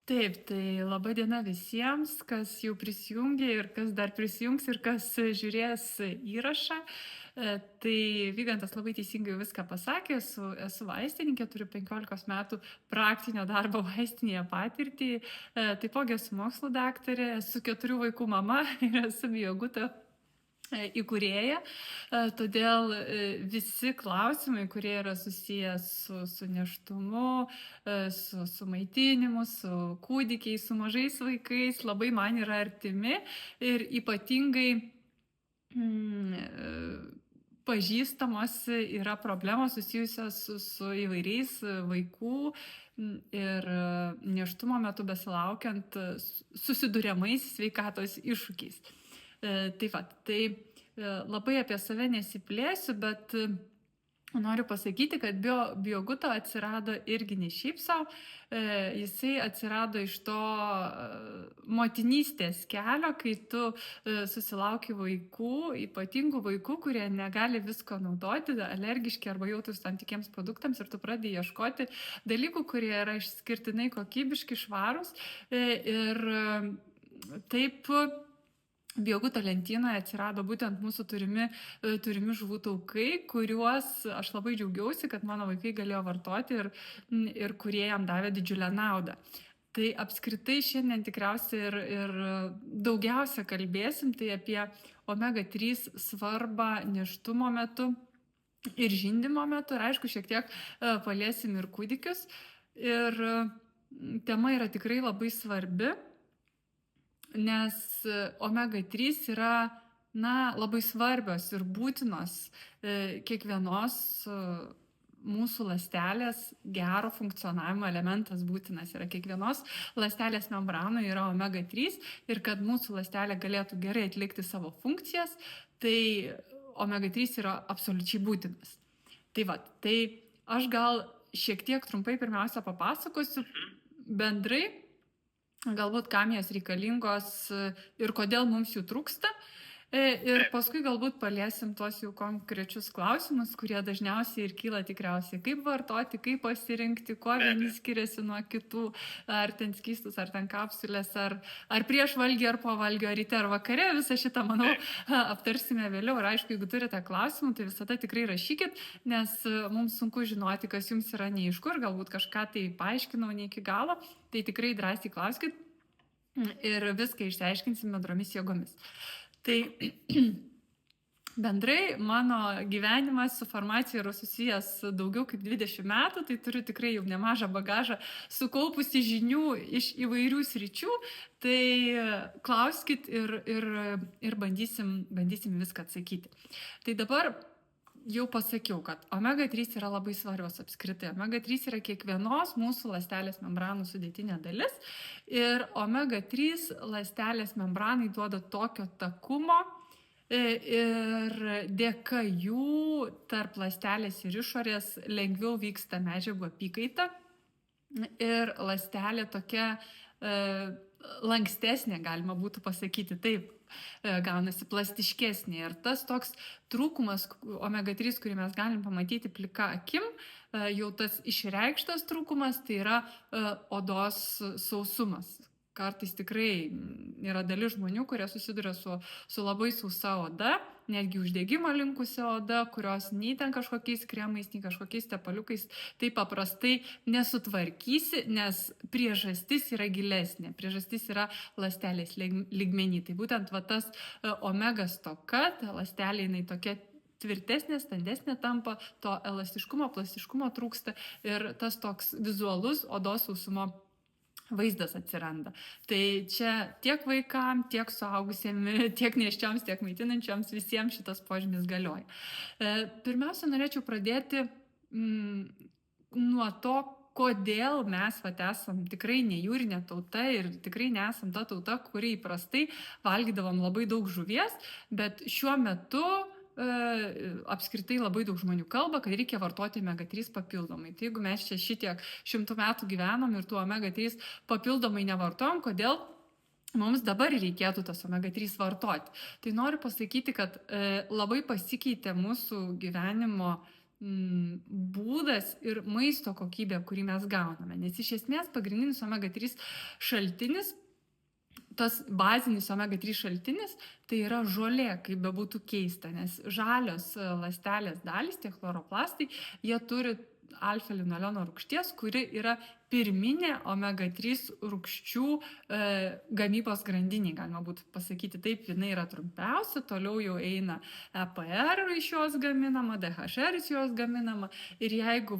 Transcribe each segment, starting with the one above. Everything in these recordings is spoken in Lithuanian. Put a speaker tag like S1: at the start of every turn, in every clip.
S1: Taip, tai laba diena visiems, kas jau prisijungė ir kas dar prisijungs ir kas žiūrės įrašą. Tai Vygantas labai teisingai viską pasakė, esu vaistininkė, turiu 15 metų praktinio darbo vaistinėje patirtį, taipogi esu mokslo daktarė, esu 4 vaikų mama ir esu Bioguto įkūrėja, todėl visi klausimai, kurie yra susijęs su nėštumu, su maitinimu, su kūdikiais, su mažais vaikais, labai man yra artimi ir ypatingai pažįstamos yra problemos susijusios su įvairiais vaikų ir nėštumo metu besilaukiant susiduriamais sveikatos iššūkiais. Tai labai apie save nesiplėsiu, bet noriu pasakyti, kad Bioguto atsirado irgi ne šiaip savo, jisai atsirado iš to motinystės kelio, kai tu susilauki vaikų, ypatingų vaikų, kurie negali visko naudoti, alergiški arba jautrūs tam tikiems produktams ir tu pradedi ieškoti dalykų, kurie yra išskirtinai kokybiški, švarūs ir taip Bioguto lentynoje atsirado būtent mūsų turimi žuvų taukai, kuriuos aš labai džiaugiausi, kad mano vaikai galėjo vartoti ir kurie jam davė didžiulę naudą. Tai apskritai šiandien tikriausiai ir daugiausia kalbėsim tai apie omega-3 svarbą nėštumo metu ir žindymo metu. Ir aišku, šiek tiek paliesim ir kūdikius. Ir tema yra tikrai labai svarbi, nes omega-3 yra labai svarbios ir būtinos kiekvienos mūsų ląstelės gero funkcionavimo elementas būtinas. Yra kiekvienos ląstelės membranoje yra omega-3 ir kad mūsų ląstelė galėtų gerai atlikti savo funkcijas, tai omega-3 yra absoliučiai būtinas. Tai aš gal šiek tiek trumpai pirmiausia papasakosiu bendrai, galbūt kam jas reikalingos ir kodėl mums jų trūksta. Ir paskui galbūt paliesim tuos jau konkrečius klausimus, kurie dažniausiai ir kyla tikriausiai, kaip vartoti, kaip pasirinkti, kuo vieni skiriasi nuo kitų, ar ten skystus, ar ten kapsulės, ar prieš valgį, ar po valgio, ar ryte, ar vakare. Visą šitą, manau, aptarsime vėliau. Ir aišku, jeigu turite klausimų, tai visada tikrai rašykit, nes mums sunku žinoti, kas jums yra neaišku ir galbūt kažką tai paaiškinau ne iki galo, tai tikrai drąsiai klauskit ir viską išsiaiškinsim bendromis jėgomis. Tai bendrai mano gyvenimas su farmacija yra susijęs daugiau kaip 20 metų, tai turiu tikrai jau nemažą bagažą sukaupusi žinių iš įvairių sričių, tai klauskit ir bandysim viską atsakyti. Tai dabar jau pasakiau, kad omega-3 yra labai svarbios apskritai. Omega-3 yra kiekvienos mūsų ląstelės membranų sudėtinė dalis ir omega-3 ląstelės membranai duoda tokio takumo ir dėka jų tarp ląstelės ir išorės lengviau vyksta medžiagų apykaita ir ląstelė tokia lankstesnė, galima būtų pasakyti taip. Gaunasi plastiškesnė ir tas toks trūkumas omega-3, kurį mes galim pamatyti plika akim, jau tas išreikštas trūkumas, tai yra odos sausumas. Kartais tikrai yra dalis žmonių, kurie susiduria su labai sausa oda, netgi uždegimo linkusi oda, kurios nei ten kažkokiais kremais, nei kažkokiais tepaliukais taip paprastai nesutvarkysi, nes priežastis yra gilesnė. Priežastis yra ląstelės lygmenį. Tai būtent tas omega stoka, ta ląstelė jinai tokia tvirtesnė, standesnė tampa, to elastiškumo, plastiškumo trūksta ir tas toks vizualus odos sausumo vaizdas atsiranda. Tai čia tiek vaikam, tiek suaugusiems, tiek nėščioms, tiek maitinančioms visiems šitas požymis galioja. Pirmiausia, norėčiau pradėti nuo to, kodėl mes esam tikrai ne jūrinė tauta ir tikrai nesam ta tauta, kuri įprastai valgydavom labai daug žuvies, bet šiuo metu apskritai labai daug žmonių kalba, kad reikia vartoti omega-3 papildomai. Tai jeigu mes čia šitiek 100 metų gyvenom ir tų omega-3 papildomai nevartojom, kodėl mums dabar reikėtų tas omega-3 vartoti? Tai noriu pasakyti, kad labai pasikeitė mūsų gyvenimo būdas ir maisto kokybė, kurį mes gauname. Nes iš esmės pagrindinis omega-3 šaltinis, tas bazinis omega-3 šaltinis, tai yra žolė, kaip bebūtų keista, nes žalios ląstelės dalys, tie chloroplastai, jie turi alfa-linoleno rūgšties, kuri yra pirminė omega-3 rūgščių gamybos grandinė, galima būtų pasakyti taip, jinai yra trumpiausia, toliau jau eina EPR iš jos gaminama, DHR iš jos gaminama ir jeigu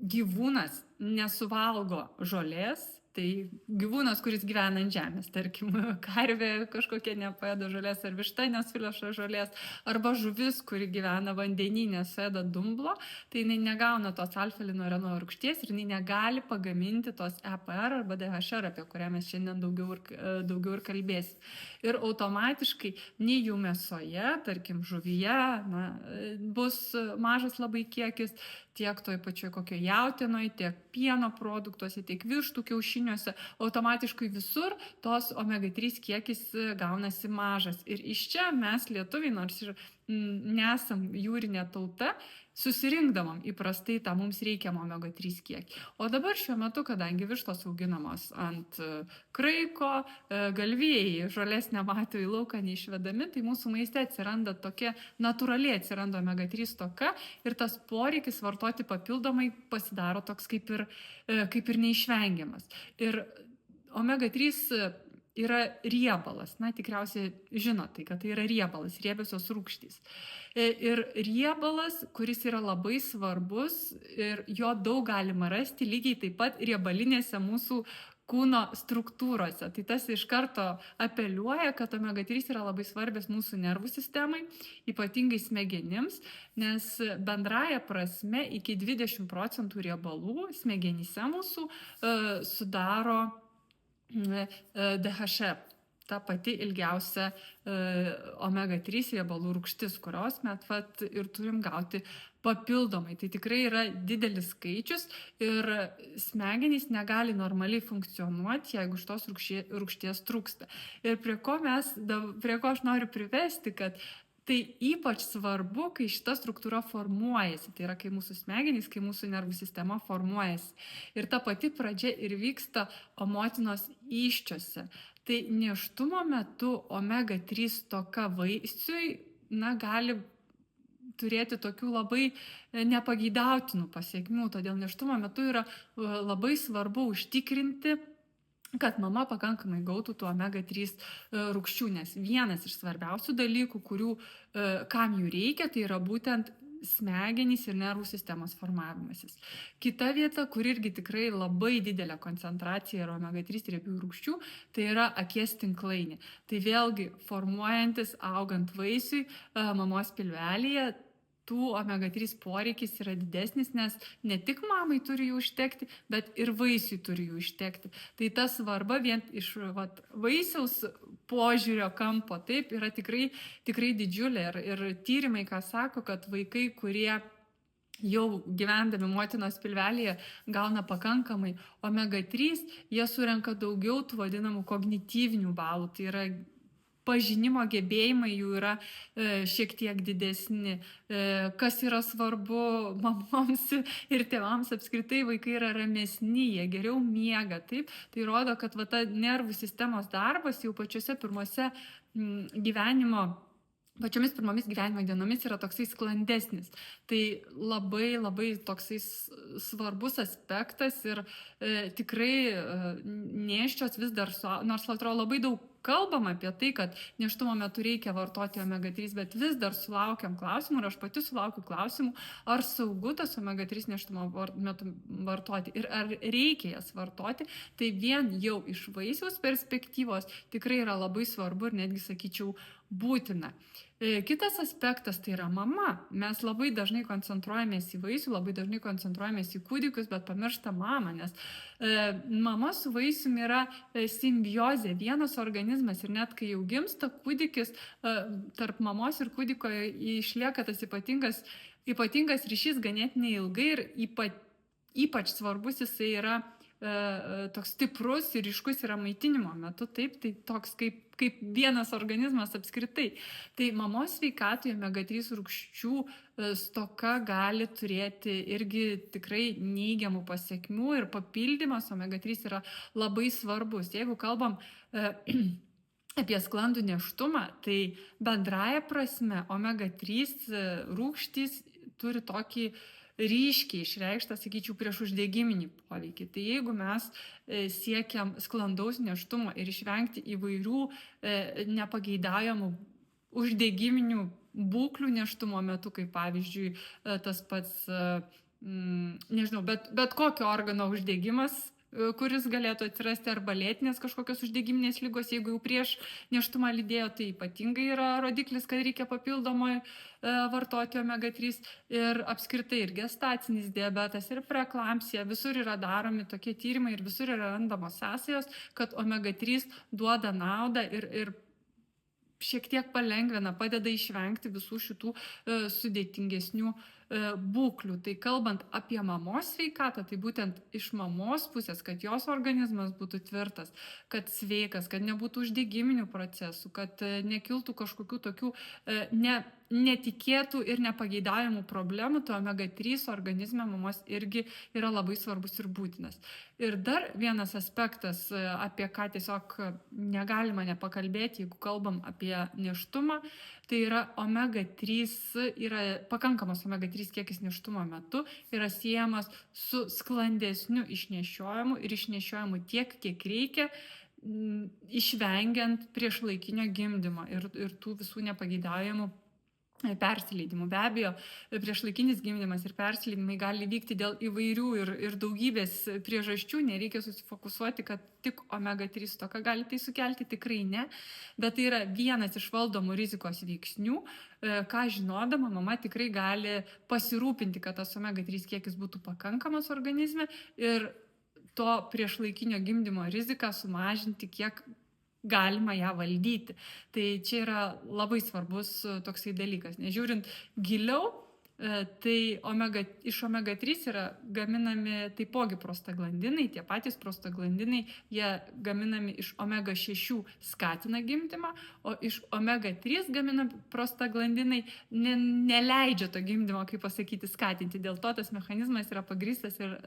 S1: gyvūnas nesuvalgo žolės, tai gyvūnas, kuris gyvena ant žemės, tarkim, karvė kažkokia nepaėda žolės, ar višta nesuleša žolės, arba žuvis, kuri gyvena vandenyne, suėda dumblo, tai jinai negauna tos alfa-linoleno rūgšties ir jinai negali pagaminti tos EPR arba DHR, apie kurią mes šiandien daugiau ir kalbėsim. Ir automatiškai nei jų mėsoje, tarkim, žuvyje, bus mažas labai kiekis, tiek toj pačioj kokio jautienoj, tiek pieno produktuose, tiek vištų kiaušiniuose, automatiškai visur tos omega-3 kiekis gaunasi mažas. Ir iš čia mes lietuviai, nors ir nesam jūrinė tauta, susirinkdavom įprastai tą mums reikiamą omega-3 kiekį. O dabar šiuo metu, kadangi vištos auginamos ant kraiko, galvijai žolės nemato į lauką neišvedami, tai mūsų maiste atsiranda tokia, natūraliai atsiranda omega-3 stoka ir tas poreikis vartoti papildomai pasidaro toks kaip ir neišvengiamas. Ir omega-3 yra riebalas. Tikriausiai žinote, kad tai yra riebalas, riebiosios rūgštys. Ir riebalas, kuris yra labai svarbus ir jo daug galima rasti lygiai taip pat riebalinėse mūsų kūno struktūrose. Tai tas iš karto apeliuoja, kad omega-3 yra labai svarbios mūsų nervų sistemai, ypatingai smegenims, nes bendraja prasme iki 20% riebalų smegenyse mūsų sudaro DHR, ta pati ilgiausia omega-3 riebalų rūgštis, kurios mes ir turim gauti papildomai. Tai tikrai yra didelis skaičius ir smegenys negali normaliai funkcionuoti, jeigu šitos rūgšties trūksta. Ir prie ko aš noriu privesti, kad tai ypač svarbu, kai šita struktūra formuojasi. Tai yra, kai mūsų smegenys, kai mūsų nervų sistema formuojasi. Ir ta pati pradžia ir vyksta motinos įsčiose. Tai nėštumo metu omega-3 stoka vaisiui, gali turėti tokių labai nepageidautinų pasekmių. Todėl nėštumo metu yra labai svarbu užtikrinti, kad mama pakankamai gautų tų omega-3 rūgščių, nes vienas iš svarbiausių dalykų, kam jų reikia, tai yra būtent smegenys ir nervų sistemos formavimasis. Kita vieta, kur irgi tikrai labai didelė koncentracija yra omega-3 riebių rūgščių, tai yra akies tinklainė. Tai vėlgi formuojantis, augant vaisiui mamos pilvelėje, tų omega-3 poreikis yra didesnis, nes ne tik mamai turi jų užtekti, bet ir vaisiui turi jų užtekti. Tai ta svarba vien iš vaisiaus požiūrio kampo, taip, yra tikrai didžiulė. Ir tyrimai, ką sako, kad vaikai, kurie jau gyvendami motinos pilvelėje gauna pakankamai omega-3, jie surenka daugiau tų vadinamų kognityvinių balų. Tai yra pažinimo gebėjimai jų yra šiek tiek didesni. Kas yra svarbu mamoms ir tėvams, apskritai vaikai yra ramesni, jie geriau miega. Taip? Tai rodo, kad ta nervų sistemos darbas jau pačiomis pirmomis dienomis yra toksai sklandesnis. Tai labai toksai svarbus aspektas ir tikrai nėščios vis dar, nors atrodo labai daug kalbam apie tai, kad nėštumo metu reikia vartoti omega-3, bet vis dar sulaukiam klausimų ir aš pati sulaukiu klausimų, ar saugu tas omega-3 nėštumo metu vartoti ir ar reikia jas vartoti. Tai vien jau iš vaisiaus perspektyvos tikrai yra labai svarbu ir netgi sakyčiau būtina. Kitas aspektas tai yra mama. Mes labai dažnai koncentruojamės į vaisių, labai dažnai koncentruojamės į kūdikius, bet pamiršta mamą, nes mama su vaisiumi yra simbiozė, vienas organizmas ir net kai jau gimsta kūdikis, tarp mamos ir kūdiko išlieka tas ypatingas ryšys ganėtinai ilgai ir ypač svarbus jisai yra toks stiprus ir ryškus yra maitinimo metu, taip, tai toks kaip vienas organizmas apskritai. Tai mamos sveikatoje omega-3 rūgščių stoka gali turėti irgi tikrai neigiamų pasiekmių ir papildymas omega-3 yra labai svarbus. Jeigu kalbam apie sklandų nėštumą, tai bendraja prasme omega-3 rūgštys turi tokį ryškiai išreikštą, sakyčiau, prieš uždegiminį poveikį. Tai jeigu mes siekiam sklandaus nėštumo ir išvengti įvairių nepageidaujamų uždegiminių būklių nėštumo metu, kaip pavyzdžiui tas pats, nežinau, bet kokio organo uždegimas, kuris galėtų atsirasti, arba lėtinės kažkokios uždegiminės ligos, jeigu jau prieš nėštumą lydėjo, tai ypatingai yra rodiklis, kad reikia papildomai vartoti omega-3 ir apskritai ir gestacinis diabetas, ir preeklampsija, visur yra daromi tokie tyrimai ir visur yra randamos sąsajos, kad omega-3 duoda naudą ir šiek tiek palengvina, padeda išvengti visų šitų sudėtingesnių būklių. Tai kalbant apie mamos sveikatą, tai būtent iš mamos pusės, kad jos organizmas būtų tvirtas, kad sveikas, kad nebūtų uždegiminių procesų, kad nekiltų kažkokių tokių netikėtų ir nepageidavimų problemų, tai omega-3 organizme mamos irgi yra labai svarbus ir būtinas. Ir dar vienas aspektas, apie ką tiesiog negalima nepakalbėti, jeigu kalbam apie nėštumą, tai yra omega-3, yra pakankamas omega-3 kiekis nėštumo metu, yra siejamas su sklandesniu išnešiojimu ir išnešiojimu tiek, kiek reikia, išvengiant priešlaikinio gimdymo ir tų visų nepageidaujamų persileidimų. Be abejo, priešlaikinis gimdymas ir persileidimai gali vykti dėl įvairių ir daugybės priežasčių, nereikia susifokusuoti, kad tik omega-3 stoka gali tai sukelti, tikrai ne, bet tai yra vienas iš valdomų rizikos veiksnių, ką žinodama mama tikrai gali pasirūpinti, kad tas omega-3 kiekis būtų pakankamas organizme ir to priešlaikinio gimdymo riziką sumažinti, kiek galima ją valdyti. Tai čia yra labai svarbus toksai dalykas. Nežiūrint giliau, tai iš omega-3 yra gaminami taipogi prostaglandinai, tie patys prostaglandinai, jie gaminami iš omega-6 skatina gimdymą, o iš omega-3 gaminami prostaglandinai neleidžia to gimdymo, kaip pasakyti, skatinti. Dėl to tas mechanizmas yra pagrįstas ir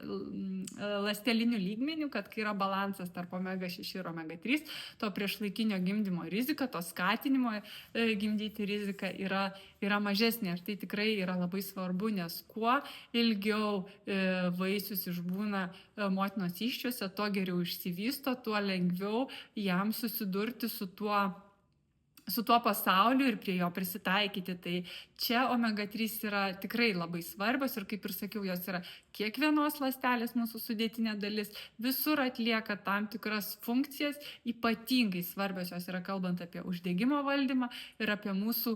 S1: ląsteliniu lygmeniu, kad kai yra balansas tarp omega-6 ir omega-3, to priešlaikinio gimdymo rizika, to skatinimo gimdyti rizika yra mažesnė. Ir tai tikrai yra labai svarbu, nes kuo ilgiau vaisius išbūna motinos įsčiose, tuo geriau išsivysto, tuo lengviau jam susidurti su tuo pasauliu ir prie jo prisitaikyti. Tai čia omega-3 yra tikrai labai svarbios ir, kaip ir sakiau, jos yra kiekvienos ląstelės mūsų sudėtinė dalis, visur atlieka tam tikras funkcijas, ypatingai svarbios jos yra kalbant apie uždegimo valdymą ir apie mūsų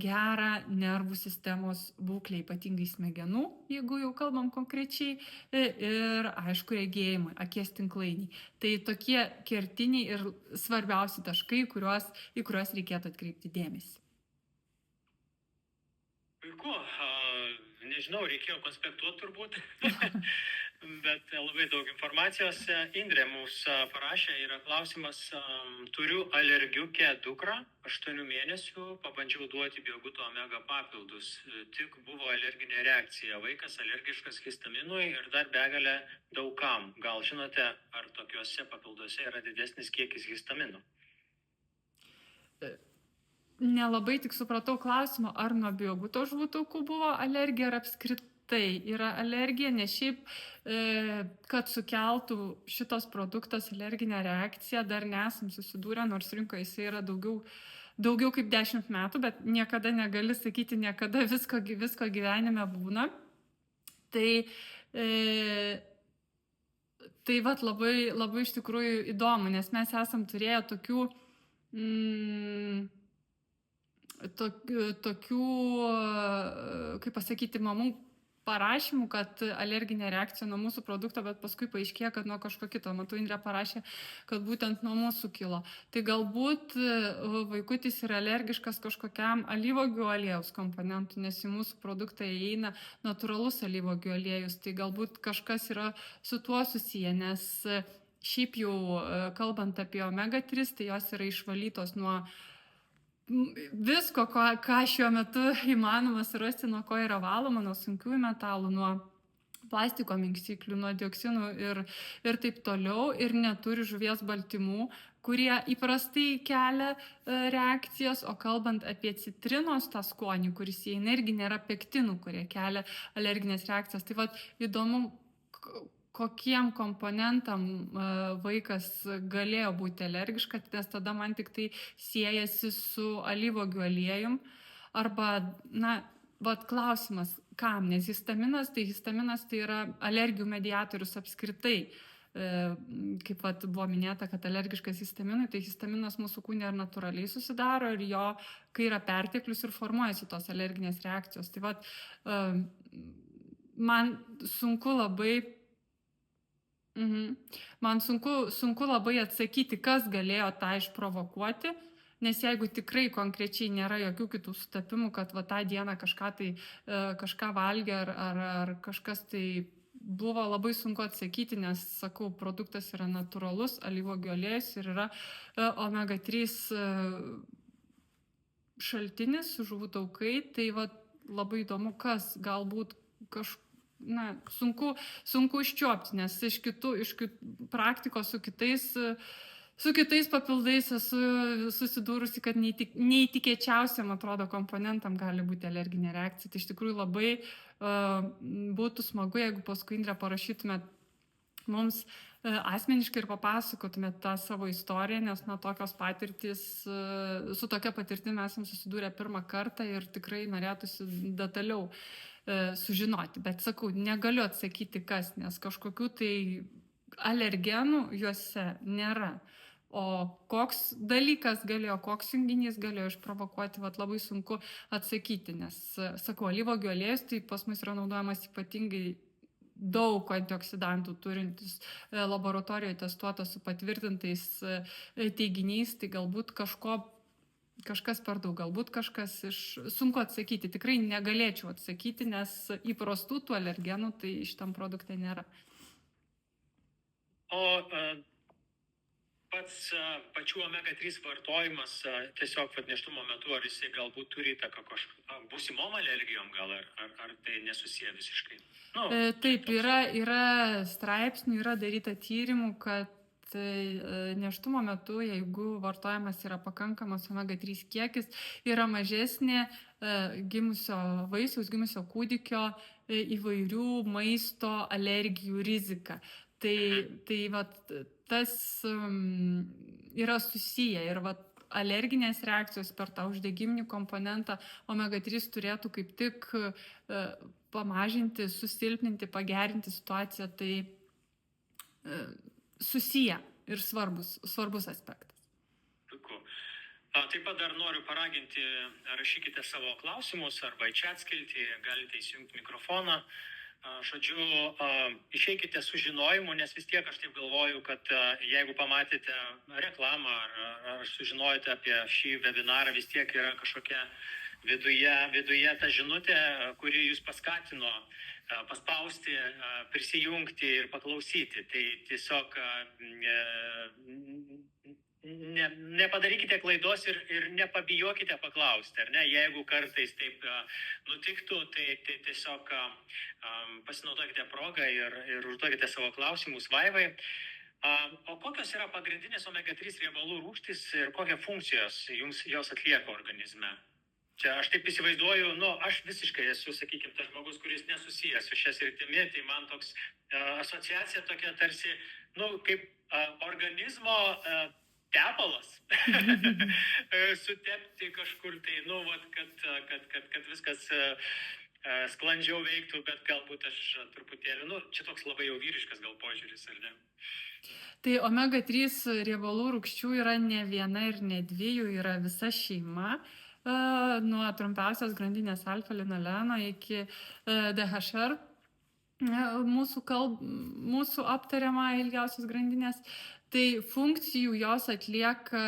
S1: gerą nervų sistemos būklę, ypatingai smegenų, jeigu jau kalbam konkrečiai, ir aišku regėjimui, akies tinklainiai. Tai tokie kertiniai ir svarbiausi taškai, į kuriuos reikėtų atkreipti dėmesį.
S2: Puiku, nežinau, reikėjo konspektuoti turbūt, bet labai daug informacijos. Indrė mums parašė, yra klausimas, turiu alergiukę dukrą, 8 mėnesių, pabandžiau duoti bioguto omega papildus, tik buvo alerginė reakcija, vaikas alergiškas histaminui ir dar begalė daugam. Gal žinote, ar tokiuose papilduose yra didesnis kiekis histamino?
S1: Nelabai tik supratau klausimą, ar nuo bioguto žuvų buvo alergija, ar apskritai yra alergija, nes šiaip, kad sukeltų šitas produktas alerginę reakciją, dar nesam susidūrę, nors rinkoje jisai yra daugiau kaip 10 metų, bet niekada negali sakyti, niekada visko gyvenime būna. Tai vat labai, labai iš tikrųjų įdomu, nes mes esam turėję tokių kaip pasakyti, mamų, parašymų, kad alerginė reakcija nuo mūsų produkto, bet paskui paaiškėjo, kad nuo kažko kito. Matau, Indrė parašė, kad būtent nuo mūsų kilo. Tai galbūt vaikutis yra alergiškas kažkokiam alyvuogių aliejaus komponentui, nes į mūsų produktą įeina natūralus alyvuogių aliejus. Tai galbūt kažkas yra su tuo susiję, nes šiaip jau kalbant apie omega-3, tai jos yra išvalytos nuo visko, ką šiuo metu įmanoma surasti, nuo ko yra valoma, nuo sunkiųjų metalų, nuo plastiko minkštiklių, nuo dioksinų ir taip toliau, ir neturi žuvies baltymų, kurie įprastai kelia reakcijas, o kalbant apie citrinos tą skonį, kuris įeina, irgi nėra pektinų, kurie kelia alerginės reakcijas. Tai vat įdomu, kokiem komponentam vaikas galėjo būti alergiškas, nes tada man tik tai siejasi su alyvuogių aliejum. Arba, vat klausimas, kam? Nes histaminas tai yra alergijų mediatorius apskritai. Kaip vat buvo minėta, kad alergiškas histaminui, tai histaminas mūsų kūne ir natūraliai susidaro ir jo, kai yra perteklius, ir formuojasi tos alerginės reakcijos. Tai vat man sunku labai Man sunku labai atsakyti, kas galėjo tą išprovokuoti, nes jeigu tikrai konkrečiai nėra jokių kitų sutapimų, kad va tą dieną kažką valgė ar kažkas tai buvo, labai sunku atsakyti, nes, sakau, produktas yra natūralus, alyvuogių aliejus ir yra omega-3 šaltinis, žuvų taukai, tai va labai įdomu, kas galbūt sunku užčiuopti, nes iš praktikos su kitais papildais esu susidūrusi, kad neįtikėčiausiam, atrodo, komponentam gali būti alerginė reakcija. Tai iš tikrųjų labai būtų smagu, jeigu paskui, Indrė, parašytumėt mums asmeniškai ir papasakotumėt tą savo istoriją, nes tokios patirtys, su tokia patirtimi mes esam susidūrę pirmą kartą ir tikrai norėtųsi detaliau sužinoti. Bet sakau, negaliu atsakyti kas, nes kažkokių tai alergenų juose nėra. O koks dalykas galėjo, koks junginys galėjo išprovokuoti, labai sunku atsakyti, nes, sakau, alyvuogių aliejus tai pas mus yra naudojamas ypatingai daug antioksidantų turintis, laboratorijoje testuotas su patvirtintais teiginiais, tai galbūt kažkas per daug, galbūt kažkas sunku atsakyti, tikrai negalėčiau atsakyti, nes įprastų tų alergenų tai šitam produkte nėra.
S2: O pats pačių omega-3 vartojimas tiesiog nėštumo metu, ar jisai galbūt turi įtaką būsimom alergijom gal, ar tai nesusiję visiškai?
S1: Taip, yra straipsnių, yra daryta tyrimų, kad nėštumo metu, jeigu vartojamas yra pakankamas omega-3 kiekis, yra mažesnė gimusio vaisiaus, gimusio kūdikio įvairių maisto alergijų rizika. Tai tas yra susiję ir alerginės reakcijos per tą uždegiminį komponentą omega-3 turėtų kaip tik pamažinti, susilpninti, pagerinti situaciją, tai susiję ir svarbus aspektas.
S2: Puiku. Taip pat dar noriu paraginti, rašykite savo klausimus arba į chat skiltį, galite įsijungti mikrofoną. Žodžiu, išeikite su žinojimu, nes vis tiek aš taip galvoju, kad jeigu pamatėte reklamą ar sužinojote apie šį webinarą, vis tiek yra kažkokia viduje ta žinutė, kuri jūs paskatino paspausti, prisijungti ir paklausyti. Tai tiesiog nepadarykite klaidos ir nepabijokite paklausti, ar ne? Jeigu kartais taip nutiktų, tai tiesiog pasinaudokite progą ir užduokite savo klausimus Vaivai. O kokios yra pagrindinės omega-3 riebalų rūgštys ir kokią funkcijos jos atlieka organizme? Čia aš taip įsivaizduoju, aš visiškai esu, sakykime, tas žmogus, kuris nesusijęs su šia sritimi, tai man toks asociacija tokia tarsi, kaip organizmo tepalas, sutepti kažkur tai, kad viskas sklandžiau veiktų, bet galbūt aš truputėlį, čia toks labai jau vyriškas gal požiūris, ar ne?
S1: Tai omega-3 riebalų rūgščių yra ne viena ir ne dvi, jų yra visa šeima. nuo trumpiausios grandinės alfa-linoleno iki DHR, mūsų aptariama ilgiausios grandinės. Tai funkcijų jos atlieka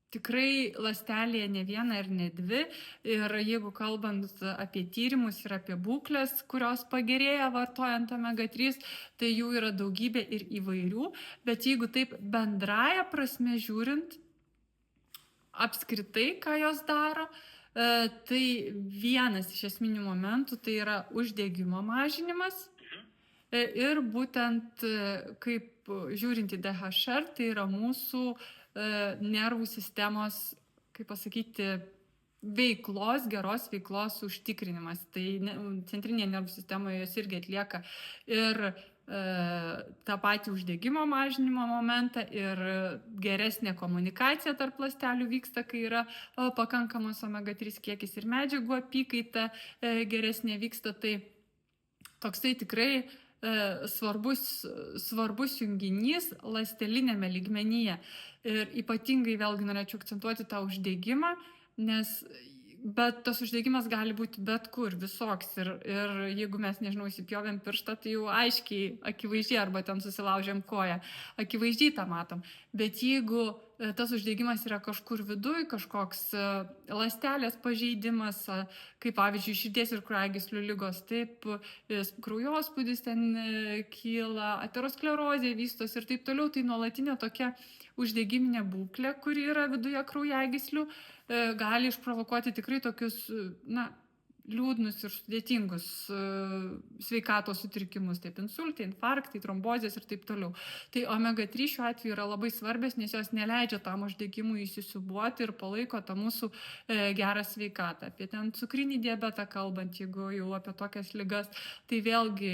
S1: tikrai ląstelėje ne vieną ir ne dvi. Ir jeigu kalbant apie tyrimus ir apie būklės, kurios pagerėja vartojant omega-3, tai jų yra daugybė ir įvairių. Bet jeigu taip bendraja prasme žiūrint, apskritai, ką jos daro, tai vienas iš esminių momentų tai yra uždegimo mažinimas. Ir būtent kaip žiūrint į DHR, tai yra mūsų nervų sistemos, kaip pasakyti, veiklos, geros veiklos užtikrinimas. Tai centrinėje nervų sistemoje jos irgi atlieka ir tą patį uždegimo mažinimo momentą ir geresnė komunikacija tarp ląstelių vyksta, kai yra pakankamas omega-3 kiekis ir medžiagų apykaita geresnė vyksta. Tai toksai tikrai svarbus junginys ląstelinėme lygmenyje. Ir ypatingai vėlgi norėčiau akcentuoti tą uždegimą, bet tas uždegimas gali būti bet kur, visoks. Ir jeigu mes, nežinau, įsipjovėm pirštą, tai jau aiškiai, akivaizdžiai, arba ten susilaužėm koją, akivaizdžiai tą matom. Bet jeigu tas uždegimas yra kažkur viduj, kažkoks ląstelės pažeidimas, kaip pavyzdžiui širdies ir kraujagyslių ligos, taip kraujospūdis ten kyla, aterosklerozė vystosi ir taip toliau, tai nuolatinė tokia uždegiminė būklė, kuri yra viduje kraujagyslių, gali išprovokuoti tikrai tokius, liūdnus ir sudėtingus sveikatos sutrikimus, taip insultai, infarktai, trombozės ir taip toliau. Tai omega-3 šiuo atveju yra labai svarbės, nes jos neleidžia tam uždegimui įsisiūbuoti ir palaiko tą mūsų gerą sveikatą. Apie ten cukrinį diabetą kalbant, jeigu jau apie tokias ligas, tai vėlgi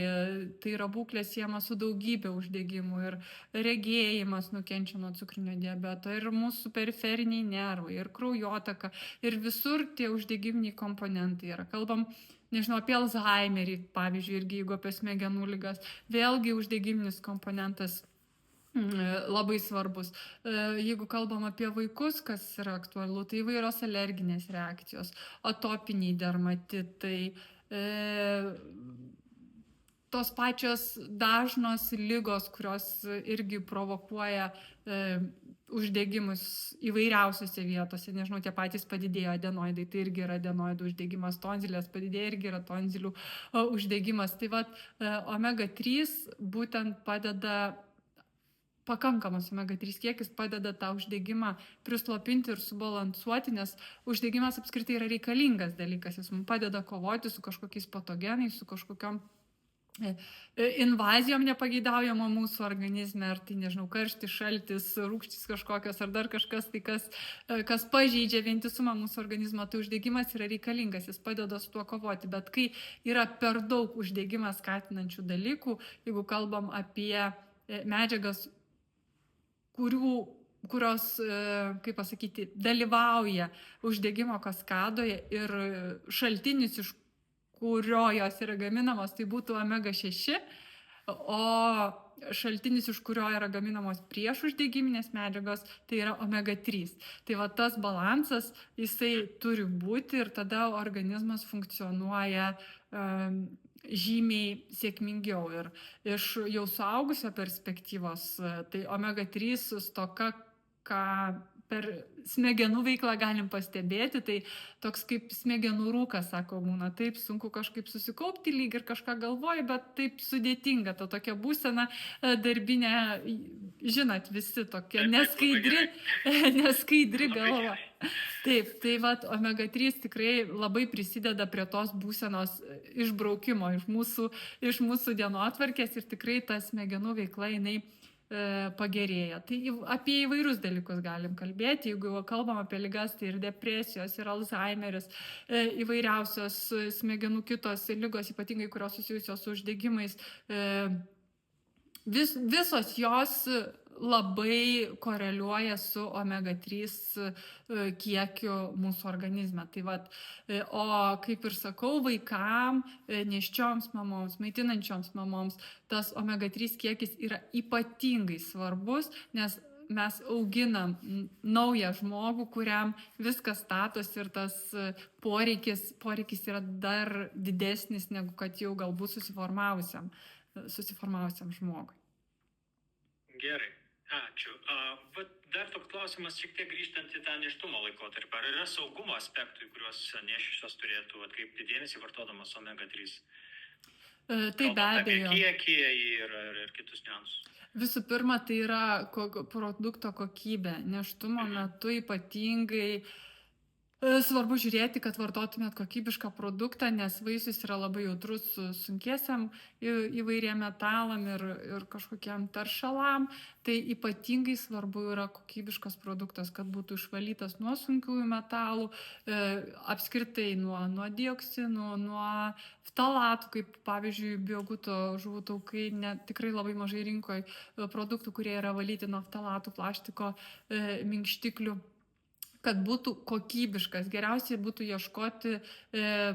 S1: tai yra būklė siejama su daugybė uždegimų ir regėjimas nukenčia nuo cukrinio diabeto, ir mūsų periferiniai nervai, ir kraujotaka, ir visur tie uždegiminiai komponentai yra. Kalbam, nežinau, apie Alzheimerį, pavyzdžiui, irgi jeigu apie smegenų ligas, vėlgi uždegiminis komponentas labai svarbus. Jeigu kalbam apie vaikus, kas yra aktualu, tai įvairios alerginės reakcijos, atopiniai dermatitai, tos pačios dažnos ligos, kurios irgi provokuoja uždegimus įvairiausiose vietose, nežinau, tie patys padidėjo adenoidai, tai irgi yra adenoidų uždegimas, tonzilės padidėjo, irgi yra tonzilių uždegimas. Tai vat omega-3 būtent padeda, pakankamas omega-3 kiekis padeda tą uždegimą prislopinti ir subalansuoti, nes uždegimas apskritai yra reikalingas dalykas, jis mums padeda kovoti su kažkokiais patogenais, su kažkokiom invazijom nepageidaujama mūsų organizme, ar tai, nežinau, karštis, šaltis, rūgštys kažkokios, ar dar kažkas, tai kas pažeidžia vientisumą mūsų organizmo, tai uždegimas yra reikalingas, jis padeda su tuo kovoti. Bet kai yra per daug uždegimą skatinančių dalykų, jeigu kalbam apie medžiagas, kurios, kaip pasakyti, dalyvauja uždegimo kaskadoje ir šaltinis, iš kurio jos yra gaminamos, tai būtų omega-6, o šaltinis, iš kurio yra gaminamos prieš uždegiminės medžiagos, tai yra omega-3. Tai va tas balansas, jisai turi būti ir tada organizmas funkcionuoja žymiai sėkmingiau. Ir iš jau suaugusio perspektyvos, tai omega-3 stoka, ką per smegenų veiklą galim pastebėti, tai toks kaip smegenų rūkas, sako, būna taip sunku kažkaip susikaupti lyg ir kažką galvoji, bet taip sudėtinga, ta tokia būsena darbinė, žinot, visi tokia neskaidri galva. Taip, tai vat omega-3 tikrai labai prisideda prie tos būsenos išbraukimo iš mūsų dienotvarkės ir tikrai ta smegenų veikla jinai pagerėja. Tai apie įvairius dalykus galim kalbėti, jeigu kalbam apie ligas, tai ir depresijos, ir Alzheimeris, įvairiausios smegenų kitos ligos, ypatingai kurios susijusios su uždegimais, visos jos labai koreliuoja su omega-3 kiekiu mūsų organizme. Tai vat, o kaip ir sakau, vaikam, nėščioms mamoms, maitinančioms mamoms, tas omega-3 kiekis yra ypatingai svarbus, nes mes auginam naują žmogų, kuriam viskas statosi ir tas poreikis yra dar didesnis negu kad jau galbūt susiformavusiam žmogui.
S2: Gerai, ačiū. Bet dar toks klausimas, šiek tiek grįžtant į tą nėštumo laikotarpį. Ar yra saugumo aspektų, į kuriuos nėščiosios turėtų atkreipti dėmesį vartodamas omega 3?
S1: Tai be abejo.
S2: Apie kiekį ir kitus niuansus.
S1: Visų pirma, tai yra produkto kokybė. Nėštumo metu ypatingai svarbu žiūrėti, kad vartotumėt kokybišką produktą, nes vaisius yra labai jautrus sunkiesiam įvairiem metalam ir kažkokiam taršalam. Tai ypatingai svarbu yra kokybiškas produktas, kad būtų išvalytas nuo sunkiųjų metalų, apskritai nuo dioksinų, nuo ftalatų, kaip pavyzdžiui Bioguto žuvų taukai, tikrai labai mažai rinkoje produktų, kurie yra valyti nuo ftalatų, plastiko, minkštiklių, kad būtų kokybiškas. Geriausiai būtų ieškoti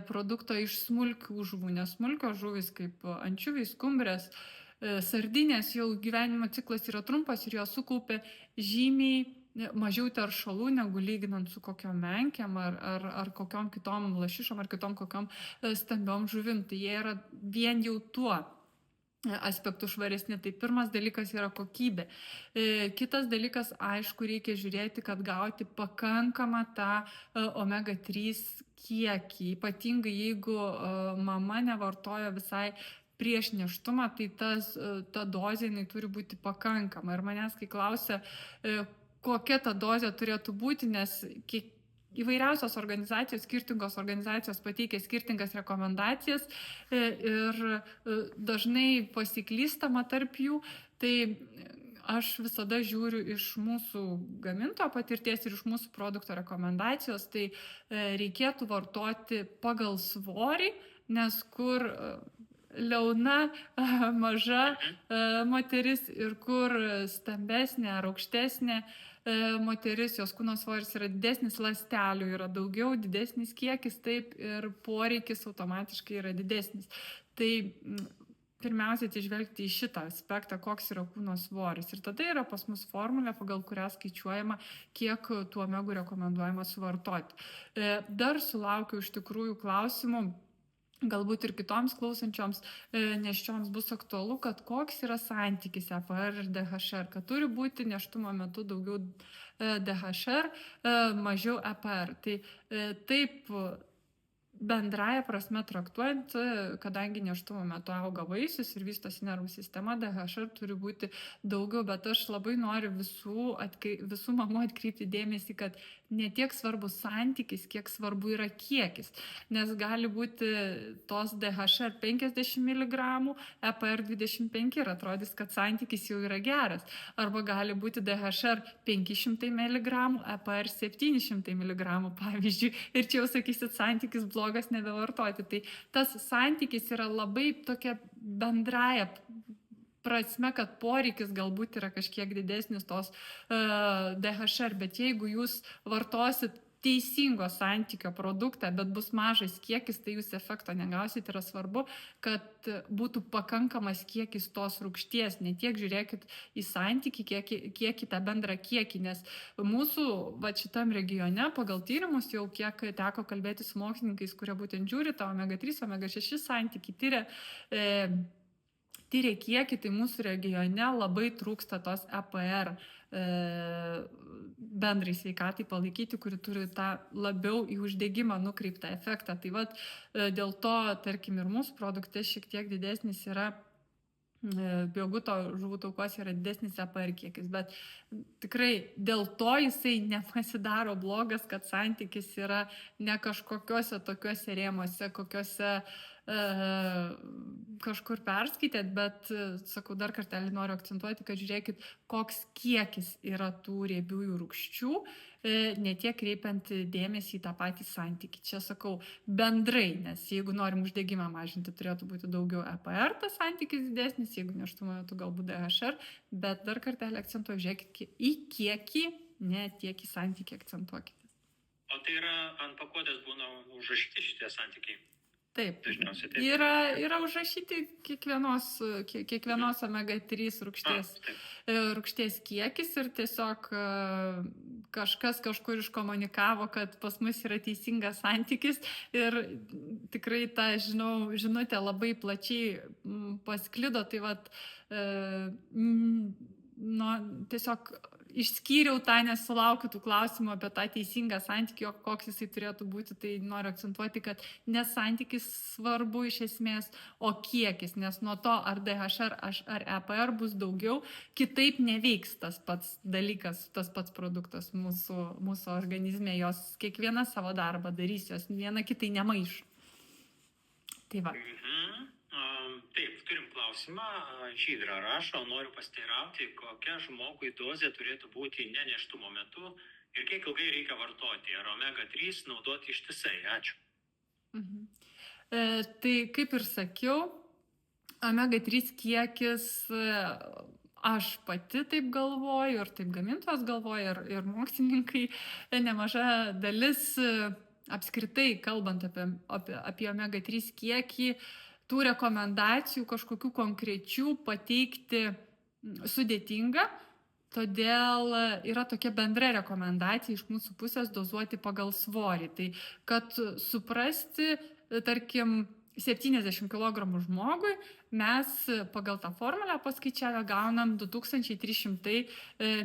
S1: produkto iš smulkių žuvų, nes smulkios žuvis kaip ančiuviai, skumbrės, sardinės, jau gyvenimo ciklas yra trumpas ir jos sukaupia žymiai mažiau teršalų negu lyginant su kokiom menkėm ar kokiom kitom lašišom ar kitom kokiom stambiom žuvim. Tai jie yra vien jau tuo aspektų švaresni. Tai pirmas dalykas yra kokybė. Kitas dalykas, aišku, reikia žiūrėti, kad gauti pakankamą tą omega 3 kiekį. Ypatingai jeigu mama nevartoja visai prieš nėštumą, tai ta dozė jinai turi būti pakankama. Ir manęs, kai klausia, kokia ta dozė turėtų būti, nes įvairiausios organizacijos, skirtingos organizacijos pateikia skirtingas rekomendacijas ir dažnai pasiklystama tarp jų, tai aš visada žiūriu iš mūsų gamintojo patirties ir iš mūsų produkto rekomendacijos, tai reikėtų vartoti pagal svorį, nes kur liauna, maža moteris ir kur stambesnė ar aukštesnė moteris, jos kūno svoris yra didesnis, ląstelių yra daugiau, didesnis kiekis, taip, ir poreikis automatiškai yra didesnis. Tai pirmiausia, atsižvelgti į šitą aspektą, koks yra kūno svoris. Ir tada yra pas mus formulė, pagal kurią skaičiuojama, kiek tų omegų rekomenduojama suvartoti. Dar sulaukiu iš tikrųjų klausimų, galbūt ir kitoms klausančioms nėščioms bus aktualu, kad koks yra santykis EPR ir DHR, kad turi būti nėštumo metu daugiau DHR, mažiau EPR. Tai taip bendraja prasme traktuojant, kadangi nėštumo metu auga vaisius ir vystosi nervų sistema, DHR turi būti daugiau, bet aš labai noriu visų mamų atkreipti dėmesį, kad ne tiek svarbus santykis, kiek svarbu yra kiekis, nes gali būti tos DHR 50 mg, EPR 25 ir atrodys, kad santykis jau yra geras, arba gali būti DHR 500 mg, EPR 700 mg, pavyzdžiui, ir čia jau sakysit, santykis blogas, nebevartoti. Tai tas santykis yra labai tokia bendraja prasme, kad poreikis galbūt yra kažkiek didesnis tos DHR, bet jeigu jūs vartosit teisingo santykio produktą, bet bus mažas kiekis, tai jūs efekto negausit. Yra svarbu, kad būtų pakankamas kiekis tos rūgšties, ne tiek žiūrėkit į santykį, kiek į tą bendrą kiekį, nes mūsų šitam regione pagal tyrimus jau kiek teko kalbėti su mokslininkais, kurie būtent žiūri tą omega 3, omega 6 santykį, tyria kiekį, tai mūsų regione labai trūksta tos EPR bendrai sveikatai palaikyti, kuri turi tą labiau į uždegimą nukreiptą efektą. Tai dėl to, tarkim, ir mūsų produkte šiek tiek didesnis yra Bioguto žuvų taukos yra didesnis EPR kiekis, bet tikrai dėl to jisai nepasidaro blogas, kad santykis yra ne kažkokiuose tokiuose rėmuose, kokiuose kažkur perskaitėt, bet, sakau, dar kartelį noriu akcentuoti, kad žiūrėkit, koks kiekis yra tų riebiųjų rūgščių, ne tiek kreipiant dėmesį į tą patį santykį. Čia sakau bendrai, nes jeigu norim uždegimą mažinti, turėtų būti daugiau EPR, tas santykis didesnis, jeigu nėštumo metu galbūt DHR, bet dar kartelį akcentuoju, žiūrėkit į kiekį, ne tiek į santykį akcentuokite.
S2: O tai yra ant pakuotės būna užrašyti šitie santykiai?
S1: Taip.
S2: Dažniausiai taip.
S1: Yra užrašyti kiekvienos omega-3 rūgšties kiekis ir tiesiog kažkas kažkur iškomunikavo, kad pas mus yra teisingas santykis ir tikrai ta, žinutė labai plačiai pasklido, tai tiesiog išskyriau tą, nesulaukiu tų klausimų apie tą teisingą santykį, koks jisai turėtų būti, tai noriu akcentuoti, kad ne santykis svarbu iš esmės, o kiekis, nes nuo to ar DHR ar EPR bus daugiau, kitaip neveiks tas pats dalykas, tas pats produktas mūsų organizme, jos kiekviena savo darbą darys, jos viena kitai nemaišo. Tai va.
S2: Taip, turim klausimą. Žydra rašo, noriu pasteirauti, kokia žmogui dozė turėtų būti nenėštumo metu ir kiek ilgai reikia vartoti. Ar omega-3 naudoti ištisai? Ačiū.
S1: Tai kaip ir sakiau, omega-3 kiekis, aš pati taip galvoju ir taip gamintojas galvoja ir mokslininkai, nemaža dalis apskritai kalbant apie omega-3 kiekį, tų rekomendacijų kažkokių konkrečių pateikti sudėtinga, todėl yra tokia bendra rekomendacija iš mūsų pusės dozuoti pagal svorį. Tai kad suprasti, tarkim, 70 kg žmogui, mes pagal tą formulę paskaičiavę gaunam 2300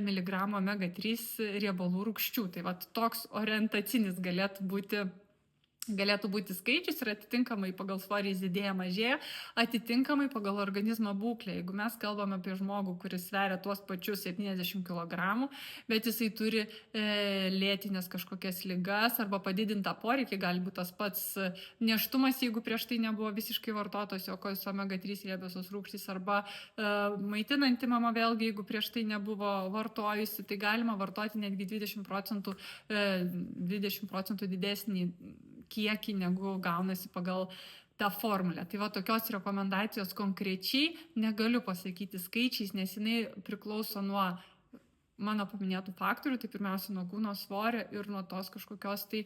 S1: mg omega-3 riebalų rūgščių. Tai toks orientacinis galėtų būti skaičius ir atitinkamai pagal svorį jis didėja mažėja, atitinkamai pagal organizmo būklę. Jeigu mes kalbame apie žmogų, kuris sveria tuos pačius 70 kg, bet jisai turi lėtinės kažkokias ligas arba padidintą poreikį, gali būti tas pats nėštumas, jeigu prieš tai nebuvo visiškai vartotos jokios omega-3 riebiosios rūgštys, arba maitinanti mama vėlgi, jeigu prieš tai nebuvo vartojusi, tai galima vartoti netgi 20% didesnį kiekį, negu gaunasi pagal tą formulę. Tai tokios rekomendacijos konkrečiai negaliu pasakyti skaičiais, nes jinai priklauso nuo mano paminėtų faktorių, tai pirmiausia nuo kūno svorio ir nuo tos kažkokios tai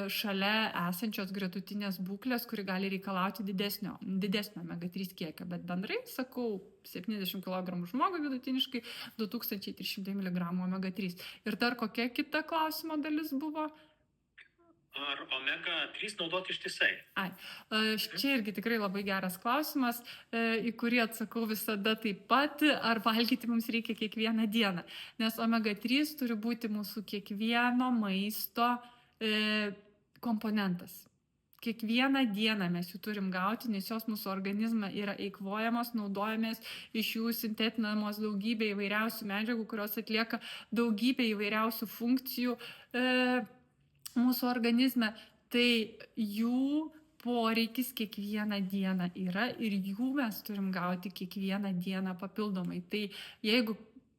S1: šalia esančios gretutinės būklės, kuri gali reikalauti didesnio omega-3 kiekio. Bet bendrai, sakau, 70 kg žmogui vidutiniškai 2300 mg omega-3. Ir dar kokia kita klausimo dalis buvo?
S2: Ar omega-3 naudoti ištisai?
S1: Čia irgi tikrai labai geras klausimas, į kurį atsakau visada taip pat, ar valgyti mums reikia kiekvieną dieną. Nes omega-3 turi būti mūsų kiekvieno maisto komponentas. Kiekvieną dieną mes jų turim gauti, nes jos mūsų organizme yra eikvojamos, naudojamės, iš jų sintetinamos daugybė įvairiausių medžiagų, kurios atlieka daugybę įvairiausių funkcijų mūsų organizme, tai jų poreikis kiekvieną dieną yra ir jų mes turim gauti kiekvieną dieną papildomai. Tai jeigu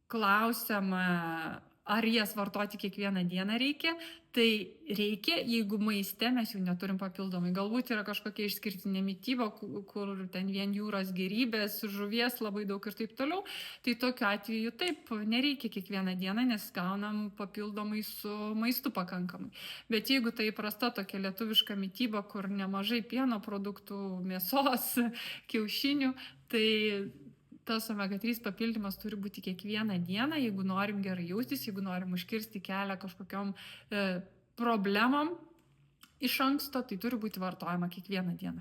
S1: klausiama, ar jas vartoti kiekvieną dieną reikia, tai reikia, jeigu maiste mes jų neturim papildomai. Galbūt yra kažkokia išskirtinė mityba, kur ten vien jūros gėrybės, žuvies labai daug ir taip toliau. Tai tokiu atveju taip, nereikia kiekvieną dieną, nes gaunam papildomai su maistu pakankamai. Bet jeigu tai įprasta tokia lietuviška mityba, kur nemažai pieno produktų, mėsos, kiaušinių, tai tas omega-3 papildymas turi būti kiekvieną dieną, jeigu norim gerai jaustis, jeigu norim užkirsti kelią kažkokiom problemam iš anksto, tai turi būti vartojama kiekvieną dieną.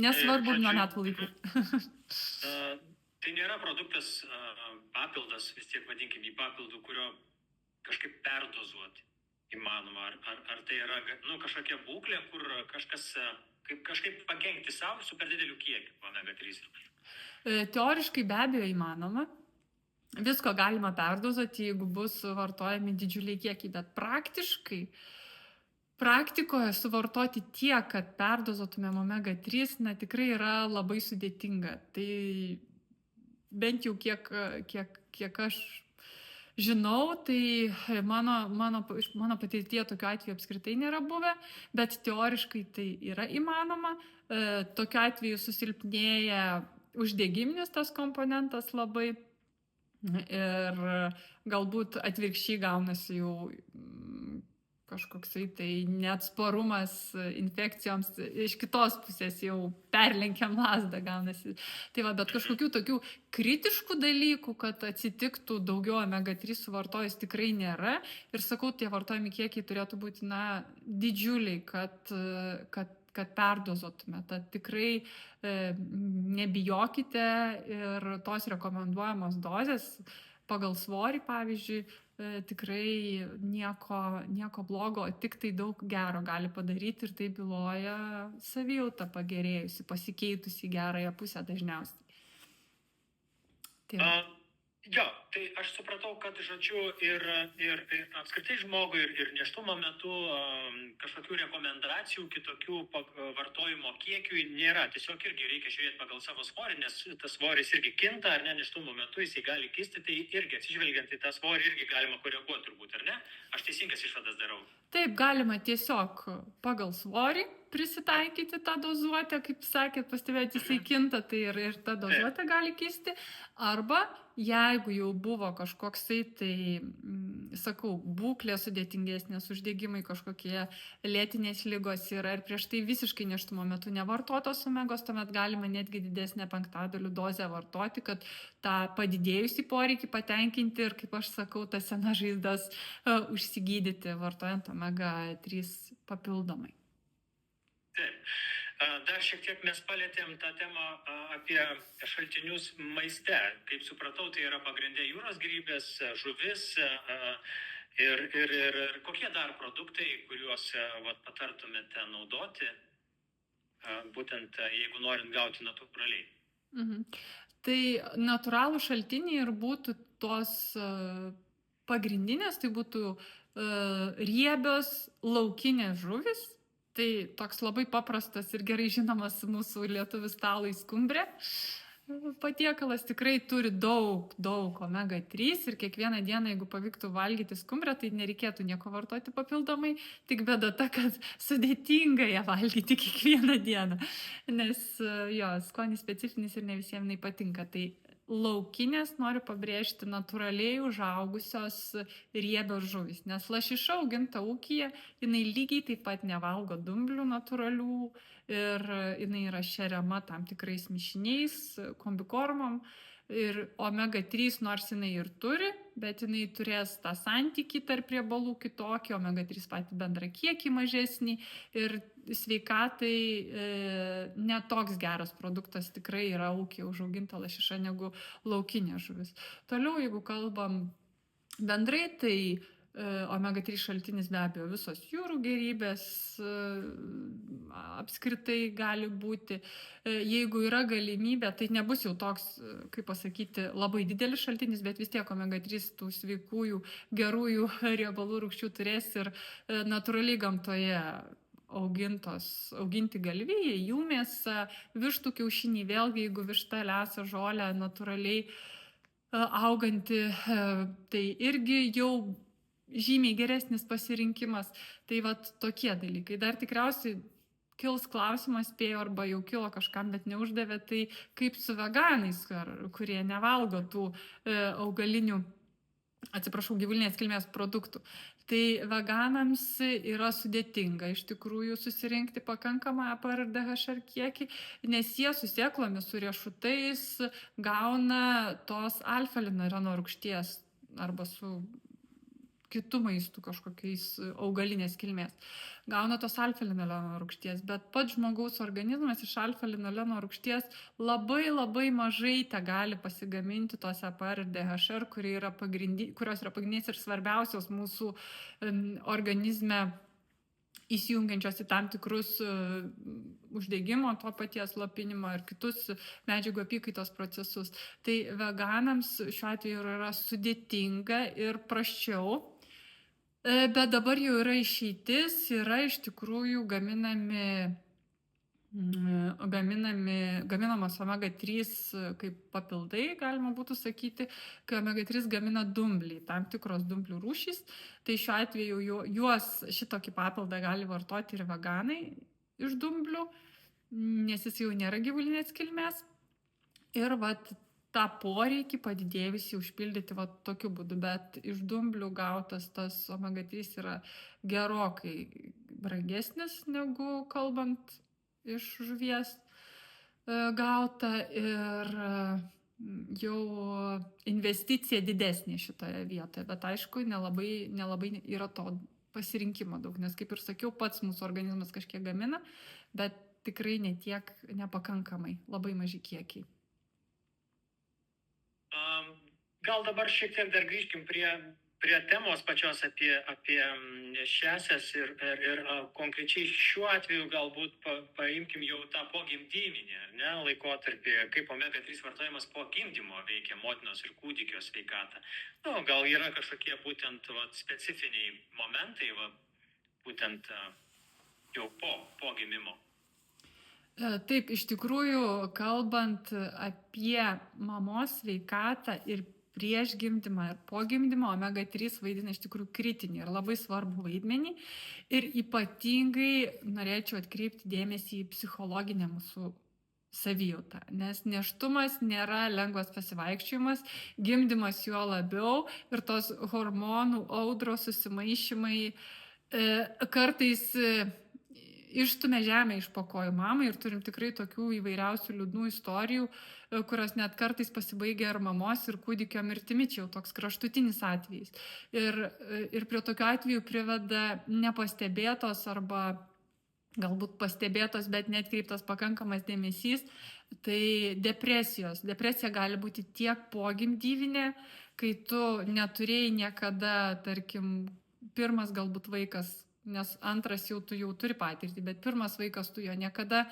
S1: Nesvarbu nuo metų laikų.
S2: Tai nėra produktas papildas, vis tiek vadinkim į papildų, kurio kažkaip perdozuoti įmanoma. Ar tai yra kažkokia būklė, kur kažkaip pakenkti savo su per dideliu kiekiu omega-3 rūgščių?
S1: Teoriškai be abejo įmanoma. Visko galima perdozuoti, jeigu bus vartojami didžiuliai kiekiai, bet praktikoje suvartoti tiek, kad perdozuotumėm omega-3, tikrai yra labai sudėtinga. Tai bent jau kiek aš žinau, tai mano patirtyje tokiu atveju apskritai nėra buvę, bet teoriškai tai yra įmanoma. Tokiu atveju susilpnėja uždegiminis tas komponentas labai ir galbūt atvirkščiai gaunasi jau kažkoksai tai neatsparumas infekcijoms, iš kitos pusės jau perlenkiam lasdą gaunasi. Tai va, bet kažkokių tokių kritiškų dalykų, kad atsitiktų daugiau omega-3 suvartojus, tikrai nėra. Ir sakau, tie vartojami kiekiai turėtų būti, didžiuliai, kad perdozuotume. Tad tikrai nebijokite ir tos rekomenduojamos dozės pagal svorį, pavyzdžiui, tikrai nieko blogo, tik tai daug gero gali padaryti ir tai byloja savijautą pagerėjusi, pasikeitusi į gerąją pusę dažniausiai.
S2: Jo, tai aš supratau, kad, žodžiu, ir apskritai žmogui, ir nėštumo metu kažkokių rekomendacijų, kitokių vartojimo kiekių nėra. Tiesiog irgi reikia žiūrėti pagal savo svorį, nes tas svoris irgi kinta, ar ne, nėštumo metu jisai gali kisti, tai irgi atsižvelgiant į tą svorį irgi galima koreguoti turbūt, ar ne? Aš teisingas išvadas darau.
S1: Taip, galima tiesiog pagal svorį prisitaikyti tą dozuotę, kaip sakėt, pastebėti, jisai kinta, tai ir ta dozuotė gali kisti. Arba jeigu jau buvo kažkoksai, tai, sakau, būklė sudėtingesnės, uždegimai kažkokie, lėtinės ligos yra ir prieš tai visiškai nėštumo metu nevartotos omegos, tuomet galima netgi didesnę 5/5 dozę vartoti, kad tą padidėjusį poreikį patenkinti ir, kaip aš sakau, tas senas žaizdas užsigydyti, vartojant omega-3 papildomai.
S2: Taip. Dar šiek tiek mes palėtėm tą temą apie šaltinius maiste. Kaip supratau, tai yra pagrindė jūros gėrybės, žuvis ir kokie dar produktai, kuriuos patartumėte naudoti, būtent jeigu norint gauti natūraliai.
S1: Tai natūralų šaltiniai ir būtų tos pagrindinės, tai būtų riebios laukinės žuvis. Tai toks labai paprastas ir gerai žinomas mūsų lietuvių stalui skumbrė. Patiekalas tikrai turi daug omega-3 ir kiekvieną dieną, jeigu pavyktų valgyti skumbrę, tai nereikėtų nieko vartoti papildomai, tik bėda ta, kad sudėtinga ją valgyti kiekvieną dieną, nes jo skonis specifinis ir ne visiems jinai patinka. Tai laukinės, noriu pabrėžti, natūraliai užaugusios riebios žuvys, nes lašiša auginta ūkyje, jinai lygiai taip pat nevalgo dumblių natūralių ir jinai yra šeriama tam tikrais mišiniais, kombikormom ir omega-3 nors jinai ir turi, bet jinai turės tą santykį tarp riebalų kitokį, omega-3 patį bendrą kiekį mažesnį ir sveikatai netoks geras produktas tikrai yra ūkyje užauginta lašiša negu laukinė žuvis. Toliau, jeigu kalbam bendrai, tai omega-3 šaltinis be abejo visos jūrų gėrybės apskritai gali būti. Jeigu yra galimybė, tai nebus jau toks, kaip pasakyti, labai didelis šaltinis, bet vis tiek omega-3 tų sveikųjų, gerųjų riebalų rūgščių turės ir natūraliai gamtoje auginti galvijai, jų mėsa, vištų kiaušiniai, vėlgi, jeigu višta lesa žolę natūraliai auganti, tai irgi jau žymiai geresnis pasirinkimas. Tai vat tokie dalykai. Dar tikriausiai kils klausimas, spėjo arba jau kilo kažkam, bet neuždavė, tai kaip su veganais, kurie nevalgo tų augalinių, gyvulinės kilmės produktų. Tai veganams yra sudėtinga iš tikrųjų susirinkti pakankamą EPA ir DHR kiekį, nes jie su sėklomis, su riešutais gauna tos alfa-linoreno rūgšties arba su kitų maistų kažkokiais augalinės kilmės. Gauna tos alfa-linoleno rūgšties, bet pats žmogaus organizmas iš alfa-linoleno rūgšties labai mažai te gali pasigaminti tos EPA ir DHR, kurios yra pagrindinės ir svarbiausios mūsų organizme įsijungiančios į tam tikrus uždegimo, to paties slopinimo ir kitus medžiagų apykaitos procesus. Tai veganams šiuo atveju yra sudėtinga ir prasčiau. Bet dabar jau yra išeitis, yra iš tikrųjų gaminamas omega-3 kaip papildai, galima būtų sakyti, kai omega-3 gamina dumbliai, tam tikros dumblių rūšys. Tai šiuo atveju juos šitokį papildą gali vartoti ir veganai iš dumblių, nes jis jau nėra gyvulinės kilmės. Ir tą poreikį padidėjusį užpildyti va tokiu būdu, bet iš dumblių gautas tas omega-3 yra gerokai brangesnis negu kalbant iš žuvies gauta ir jau investicija didesnė šitoje vietoje, bet aišku, nelabai yra to pasirinkimo daug, nes kaip ir sakiau, pats mūsų organizmas kažkiek gamina, bet tikrai netiek, nepakankamai, labai maži kiekiai.
S2: Gal dabar šiek tiek dar grįžkim prie temos pačios apie nėščiąsias ir konkrečiai šiuo atveju galbūt paimkim jau tą pogimdyvinį, ar ne, laikotarpį, kaip omega-3 vartojimas po gimdymo veikia motinos ir kūdikio sveikatą. Nu, gal yra kažkokie būtent specifiniai momentai, būtent jau po gimimo.
S1: Taip, iš tikrųjų, kalbant apie mamos sveikatą ir prieš gimdymą ir po gimdymo, omega-3 vaidina iš tikrųjų kritinį ir labai svarbų vaidmenį. Ir ypatingai norėčiau atkreipti dėmesį į psichologinę mūsų savijautą, nes nėštumas nėra lengvas pasivaikščiojimas, gimdymas juo labiau ir tos hormonų audros susimaišymai kartais išstumia žemę iš po kojų mamai ir turim tikrai tokių įvairiausių liūdnų istorijų, kurios net kartais pasibaigia ir mamos, ir kūdikio mirtimi, čia jau toks kraštutinis atvejis. Ir prie tokių atvejų priveda nepastebėtos arba galbūt pastebėtos, bet neatkreiptas pakankamas dėmesys, tai depresijos. Depresija gali būti tiek pogimdyvinė, kai tu neturėjai niekada, tarkim, pirmas galbūt vaikas, nes antras jau tu jau turi patirtį, bet pirmas vaikas tu jo niekada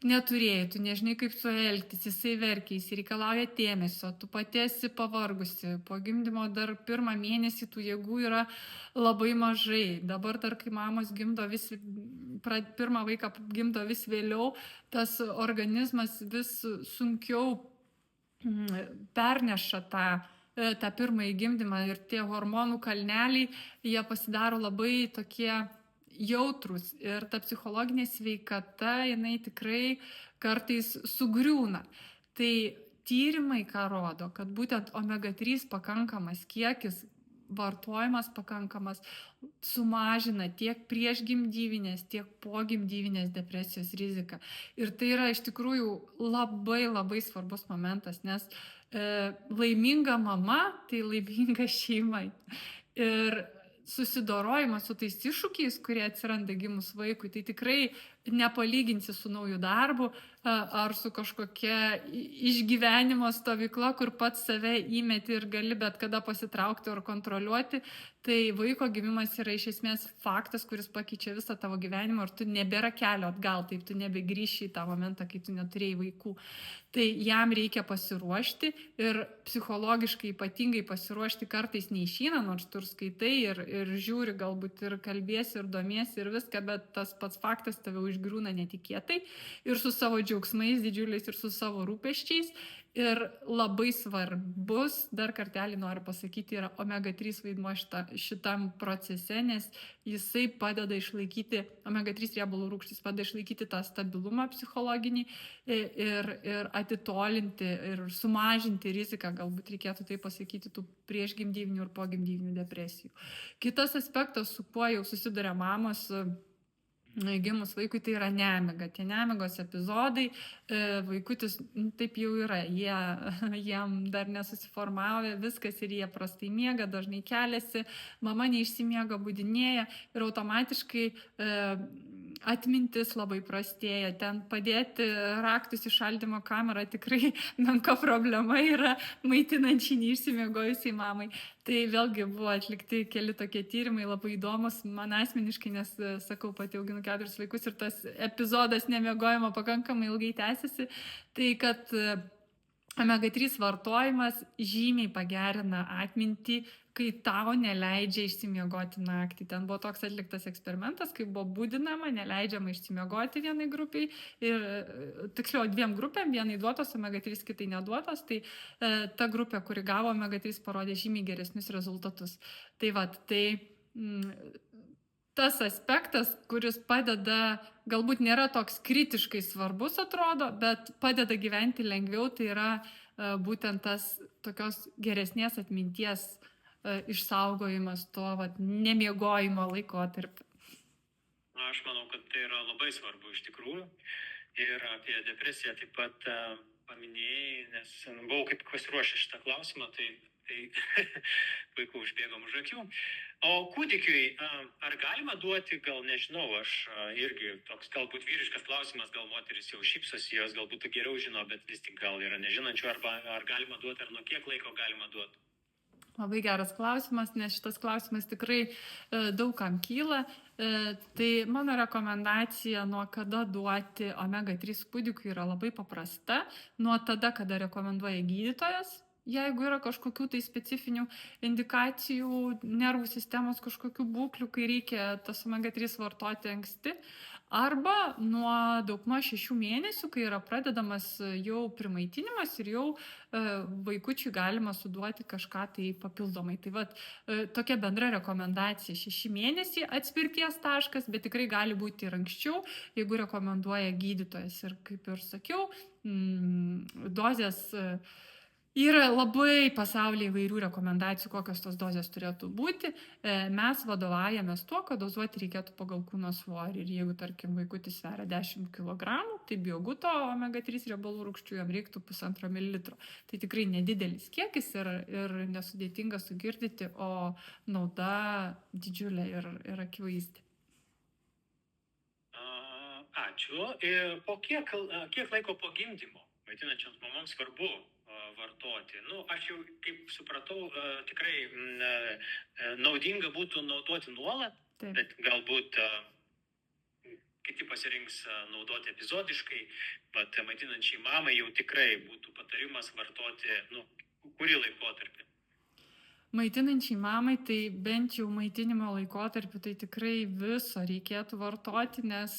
S1: neturėjai, tu nežinai kaip su elgtis, jisai verkia, jis reikalauja dėmesio, tu pati esi pavargusi, po gimdymo dar pirmą mėnesį tų jėgų yra labai mažai, dabar dar kai mamos gimdo pirmą vaiką gimdo vis vėliau, tas organizmas vis sunkiau perneša tą pirmąjį gimdymą ir tie hormonų kalneliai, jie pasidaro labai tokie jautrus ir ta psichologinė sveikata, jinai tikrai kartais sugriūna. Tai tyrimai ką rodo, kad būtent omega-3 pakankamas kiekis, vartojimas pakankamas sumažina tiek priešgimdyvinės, tiek pogimdyvinės depresijos riziką. Ir tai yra iš tikrųjų labai labai svarbus momentas, nes laiminga mama, tai laiminga šeima. Ir susidorojimas su tais iššūkiais, kurie atsiranda gimus vaikui, tai tikrai nepalyginsi su nauju darbu ar su kažkokia išgyvenimo stovykla, kur pats save įmeti ir gali bet kada pasitraukti ar kontroliuoti. Tai vaiko gimimas yra iš esmės faktas, kuris pakeičia visą tavo gyvenimą ir tu nebėra kelio atgal, taip tu nebegrįši į tą momentą, kai tu neturėjai vaikų. Tai jam reikia pasiruošti ir psichologiškai ypatingai pasiruošti kartais neišeina, nors tu ir skaitai ir žiūri, galbūt ir kalbėsi ir domiesi ir viską, bet tas pats faktas tave užgriūna netikėtai ir su savo džiaugsmais didžiuliais ir su savo rūpesčiais. Ir labai svarbus, dar kartelį noriu pasakyti, yra omega-3 vaidmuo šitam procese, nes jisai padeda išlaikyti, omega-3 riebalų rūgštys padeda išlaikyti tą stabilumą psichologinį ir atitolinti ir sumažinti riziką, galbūt reikėtų tai pasakyti, tų priešgimdyvinių ir pogimdyvinių depresijų. Kitas aspektas, su kuo jau susiduria mamos gimus vaikui, tai yra nemiga. Tie nemigos epizodai, vaikutis taip jau yra, jiem dar nesusiformavo viskas ir jie prastai miega, dažnai keliasi, mama neišsimiega, budinėja ir automatiškai atmintis labai prastėja. Ten padėti raktus į šaldymo kamerą tikrai menka problema yra maitinančiai neišsimiegojusiai mamai. Tai vėlgi buvo atlikti keli tokie tyrimai labai įdomus man asmeniškai, nes, sakau, pati auginu 4 vaikus ir tas epizodas nemiegojimo pakankamai ilgai tęsiasi. Tai kad omega-3 vartojimas žymiai pagerina atmintį, kai tau neleidžia išsimiegoti naktį. Ten buvo toks atliktas eksperimentas, kai buvo budinama, neleidžiama išsimiegoti vienai grupiai ir tiksliau 2 grupėm, vienai duotos omega-3, kitai neduotos, tai ta grupė, kuri gavo omega-3, parodė žymiai geresnius rezultatus. Tai tas aspektas, kuris padeda, galbūt nėra toks kritiškai svarbus atrodo, bet padeda gyventi lengviau, tai yra būtent tas tokios geresnės atminties išsaugojimas to nemiegojimo laikotarpio.
S2: Aš manau, kad tai yra labai svarbu iš tikrųjų. Ir apie depresiją taip pat paminėjai, nes buvau kaip pasiruošę šitą klausimą, tai puiku užbėgom už akių. O kūdikiui, ar galima duoti, gal nežinau, aš irgi toks galbūt vyriškas klausimas, gal moteris jau šypsosi, jos galbūt geriau žino, bet vis tik gal yra nežinančių, arba ar galima duoti, ar nuo kiek laiko galima duoti?
S1: Labai geras klausimas, nes šitas klausimas tikrai daugam kyla. Tai mano rekomendacija, nuo kada duoti omega-3 kūdikiui, yra labai paprasta. Nuo tada, kada rekomenduoja gydytojas. Jeigu yra kažkokių tai specifinių indikacijų, nervų sistemos kažkokių būklių, kai reikia tas omega-3 vartoti anksti, arba nuo daugmaž 6 mėnesių, kai yra pradedamas jau primaitinimas ir jau vaikučiui galima suduoti kažką tai papildomai. Tai tokia bendra rekomendacija 6 mėnesiai atspirties taškas, bet tikrai gali būti ir anksčiau, jeigu rekomenduoja gydytojas. Ir kaip ir sakiau, dozės yra labai pasaulyje įvairių rekomendacijų, kokios tos dozės turėtų būti. Mes vadovaujamės tuo, kad dozuoti reikėtų pagal kūno svorį. Ir jeigu, tarkim, vaikutis sveria 10 kg, tai bioguto omega-3 riebalų rūgščių jam reiktų 1,5 ml. Tai tikrai nedidelis kiekis ir nesudėtinga sugirdyti, o nauda didžiulė ir akivaizdi.
S2: Ačiū. Ir po kiek laiko po gimdymo maitinančioms mamoms svarbu vartoti? Aš jau, kaip supratau, tikrai naudinga būtų naudoti nuolat,
S1: Taip.
S2: Bet galbūt kiti pasirinks naudoti epizodiškai, bet maitinančiai mamai jau tikrai būtų patarimas vartoti, kurį laikotarpį?
S1: Maitinančiai mamai, tai bent jau maitinimo laikotarpiu, tai tikrai viso reikėtų vartoti, nes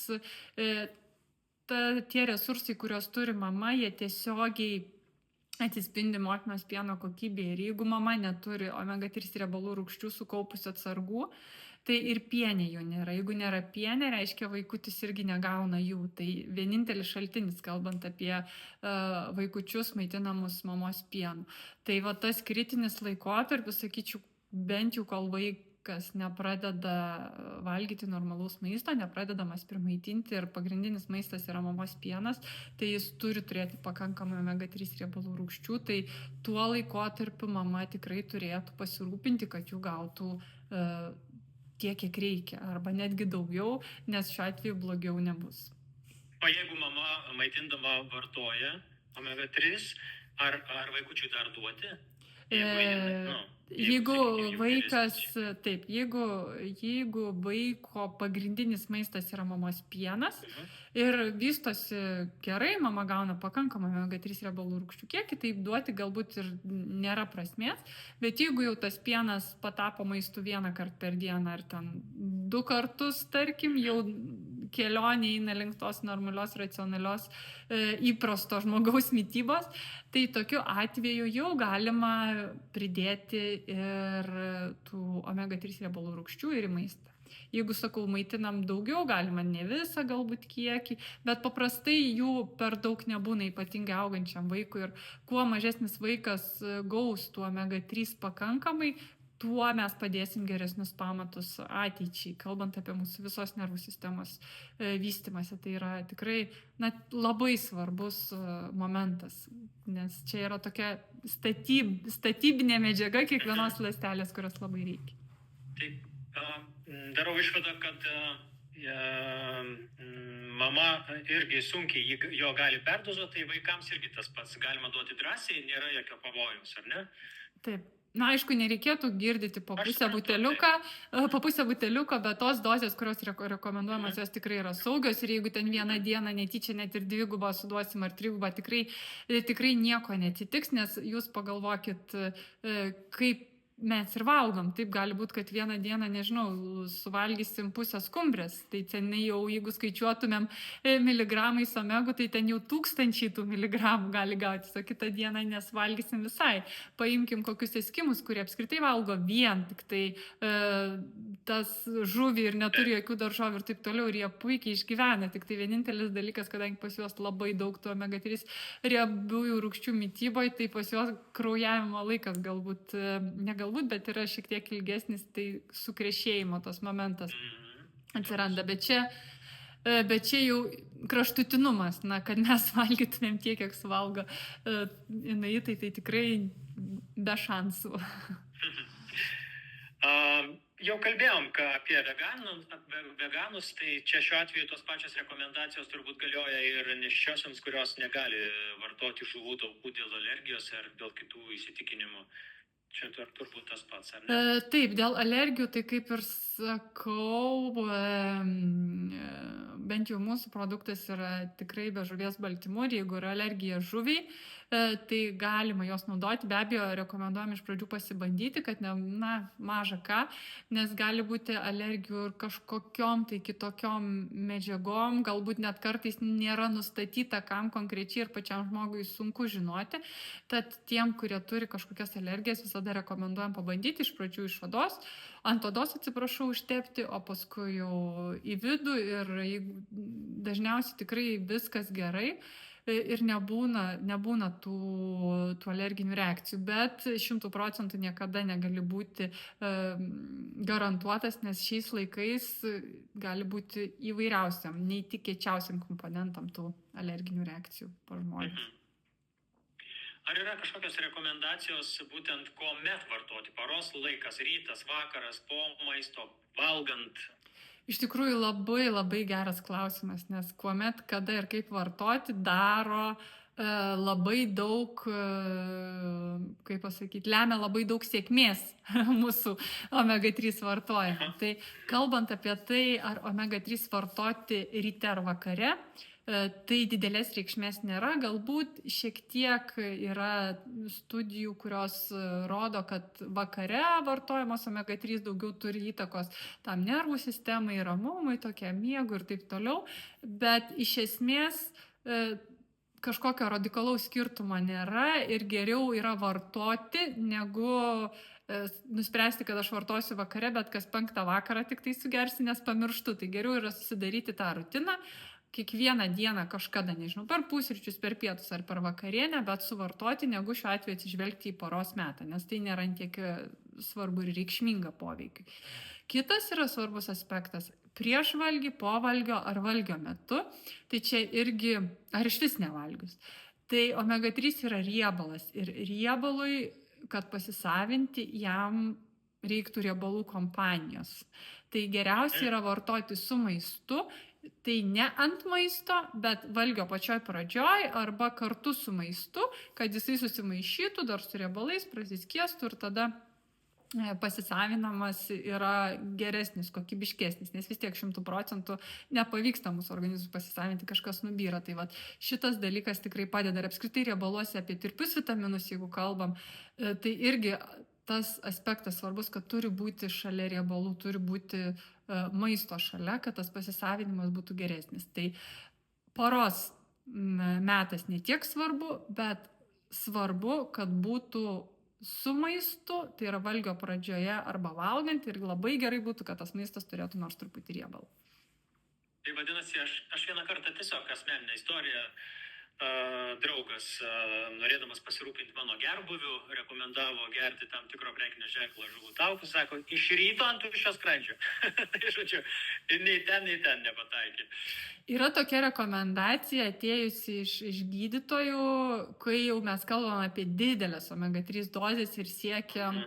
S1: tie resursai, kuriuos turi mama, jie tiesiogiai atsispindi motinos pieno kokybėje. Ir jeigu mama neturi omega-3 riebalų rūgščių sukaupusių atsargų, tai ir piene jų nėra. Jeigu nėra piene, reiškia vaikutis irgi negauna jų. Tai vienintelis šaltinis, kalbant apie vaikučius maitinamus mamos pienu. Tai tas kritinis laikotarpis, sakyčiau, bent jau kol vaikas nepradeda valgyti normalaus maisto, nepradedamas primaitinti ir pagrindinis maistas yra mamos pienas, tai jis turi turėti pakankamai omega-3 riebalų rūgščių. Tai tuo laikotarpiu mama tikrai turėtų pasirūpinti, kad jų gautų tiek, kiek reikia, arba netgi daugiau, nes šiuo atveju blogiau nebus.
S2: O jeigu mama maitindama vartoja omega-3, ar vaikučiui dar duoti?
S1: Jeigu vaiko pagrindinis maistas yra mamos pienas ir vystosi gerai, mama gauna pakankamą omega-3 riebalų rūgščių kiekį, tai duoti galbūt ir nėra prasmės, bet jeigu jau tas pienas patapo maistu 1 kartą per dieną ar ten 2 kartus, tarkim, jau kelionė eina link tos normalios, racionalios, įprasto žmogaus mitybos, tai tokiu atveju jau galima pridėti ir tų omega-3 riebalų rūgščių ir į maistą. Jeigu, sakau, maitinam daugiau, galima ne visą galbūt kiekį, bet paprastai jų per daug nebūna, ypatingai augančiam vaikui. Ir kuo mažesnis vaikas gaus tų omega-3 pakankamai, tuo mes padėsim geresnius pamatus ateičiai, kalbant apie mūsų visos nervų sistemos vystymąsi. Tai yra tikrai labai svarbus momentas, nes čia yra tokia statybinė medžiaga kiekvienos ląstelės, kurios labai reikia.
S2: Taip, darau išvadą, kad mama irgi sunkiai jo gali perdozuoti, tai vaikams irgi tas pats galima duoti drąsiai, nėra jokio pavojaus, ar ne?
S1: Taip. Aišku, nereikėtų girdyti po pusę buteliuko, bet tos dozės, kurios rekomenduojamos, jos tikrai yra saugios ir jeigu ten vieną dieną netyčia net ir 2 suduosim ar 3, tikrai nieko neatsitiks, nes jūs pagalvokit, kaip mes ir valgom. Taip gali būti, kad vieną dieną, nežinau, suvalgysim pusę skumbrės. Tai ten jau, jeigu skaičiuotumėm miligramais omegų, tai ten jau 1000 tų miligramų gali gauti. O kitą dieną nesvalgysim visai. Paimkim kokius eskimus, kurie apskritai valgo vien tik tai tas žuvį ir neturi jokių daržovių ir taip toliau. Ir jie puikiai išgyvena. Tik tai vienintelis dalykas, kadangi pas juos labai daug tų omega 3 riebiųjų rūgščių mytyboje, tai pas juos kraujavimo laikas galbūt, ne galbūt, bet yra šiek tiek ilgesnis, tai sukrešėjimo tas momentas atsiranda. Bet čia jau kraštutinumas, kad mes valgytumėm tiek, kiek suvalgo jinai, tai tikrai be šansų.
S2: Jau kalbėjom apie veganus, tai čia šiuo atveju tos pačios rekomendacijos turbūt galioja ir nėščiosioms, kurios negali vartoti žuvų taukų dėl alergijos ar dėl kitų įsitikinimų. Čia turbūt tas pats, ar ne?
S1: Taip, dėl alergijų, tai kaip ir sakau, bent jau mūsų produktas yra tikrai be žuvies baltymų ir jeigu yra alergija žuviai, tai galima jos naudoti. Be abejo, rekomenduojam iš pradžių pasibandyti, kad maža ką, nes gali būti alergijų ir kažkokiom tai kitokiom medžiagom, galbūt net kartais nėra nustatyta, kam konkrečiai ir pačiam žmogui sunku žinoti. Tad tiem, kurie turi kažkokias alergijas, visada rekomenduojam pabandyti iš pradžių iš odos, ant odos užtepti, o paskui jau į vidų ir dažniausiai tikrai viskas gerai. Ir nebūna tų alerginių reakcijų, bet 100% niekada negali būti garantuotas, nes šiais laikais gali būti įvairiausiam, neįtikėčiausiam komponentam tų alerginių reakcijų po žmonės.
S2: Ar yra kažkokios rekomendacijos būtent kuomet vartoti? Paros laikas, rytas, vakaras, po maisto, valgant?
S1: Iš tikrųjų labai labai geras klausimas, nes kuomet, kada ir kaip vartoti daro labai daug, kaip pasakyti, lemia labai daug sėkmės mūsų omega 3 vartojimo. Tai kalbant apie tai, ar omega 3 vartoti ryte ar vakare, tai didelės reikšmės nėra. Galbūt šiek tiek yra studijų, kurios rodo, kad vakare vartojamos omega 3 daugiau turi įtakos tam nervų sistemai, ramumui, tokiam miegui ir taip toliau. Bet iš esmės kažkokio radikalaus skirtumo nėra ir geriau yra vartoti, negu nuspręsti, kad aš vartosiu vakare, bet kas 5 vakarą tik tai sugersi, nes pamirštu. Tai geriau yra susidaryti tą rutiną. Kiekvieną dieną kažkada, nežinau, per pusryčius, per pietus ar per vakarienę, bet suvartoti, negu šiuo atveju atsižvelgti į paros metą, nes tai nėra tiek svarbu ir reikšminga poveikiai. Kitas yra svarbus aspektas - prieš valgį, po valgio ar valgio metu. Tai čia irgi, ar iš vis nevalgius. Tai omega 3 yra riebalas ir riebalui, kad pasisavinti, jam reiktų riebalų kompanijos. Tai geriausia yra vartoti su maistu. Tai ne ant maisto, bet valgio pačioj pradžioj arba kartu su maistu, kad jisai susimaišytų dar su riebalais, prasiskiestų ir tada pasisavinamas yra geresnis, kokybiškesnis, nes vis tiek 100% nepavyksta mūsų organizmui pasisavinti, kažkas nubyra. Tai vat, šitas dalykas tikrai padeda ir apskritai riebaluose apie tirpius vitaminus, jeigu kalbam, tai irgi tas aspektas svarbus, kad turi būti šalia riebalų, turi būti maisto šalia, kad tas pasisavinimas būtų geresnis. Tai paros metas ne tiek svarbu, bet svarbu, kad būtų su maistu, tai yra valgio pradžioje arba valgant ir labai gerai būtų, kad tas maistas turėtų nors truputį riebalų.
S2: Tai vadinasi, aš vieną kartą tiesiog asmeninę istoriją, draugas, norėdamas pasirūpinti mano gerbuviu, rekomendavo gerti tam tikro prekinio ženklo žuvų taukus, sako, iš ryto ant tuščio skrandžio. Tai žodžiu, nei ten nepataikė.
S1: Yra tokia rekomendacija atėjusi iš gydytojų, kai jau mes kalbam apie didelės omega 3 dozes ir siekiam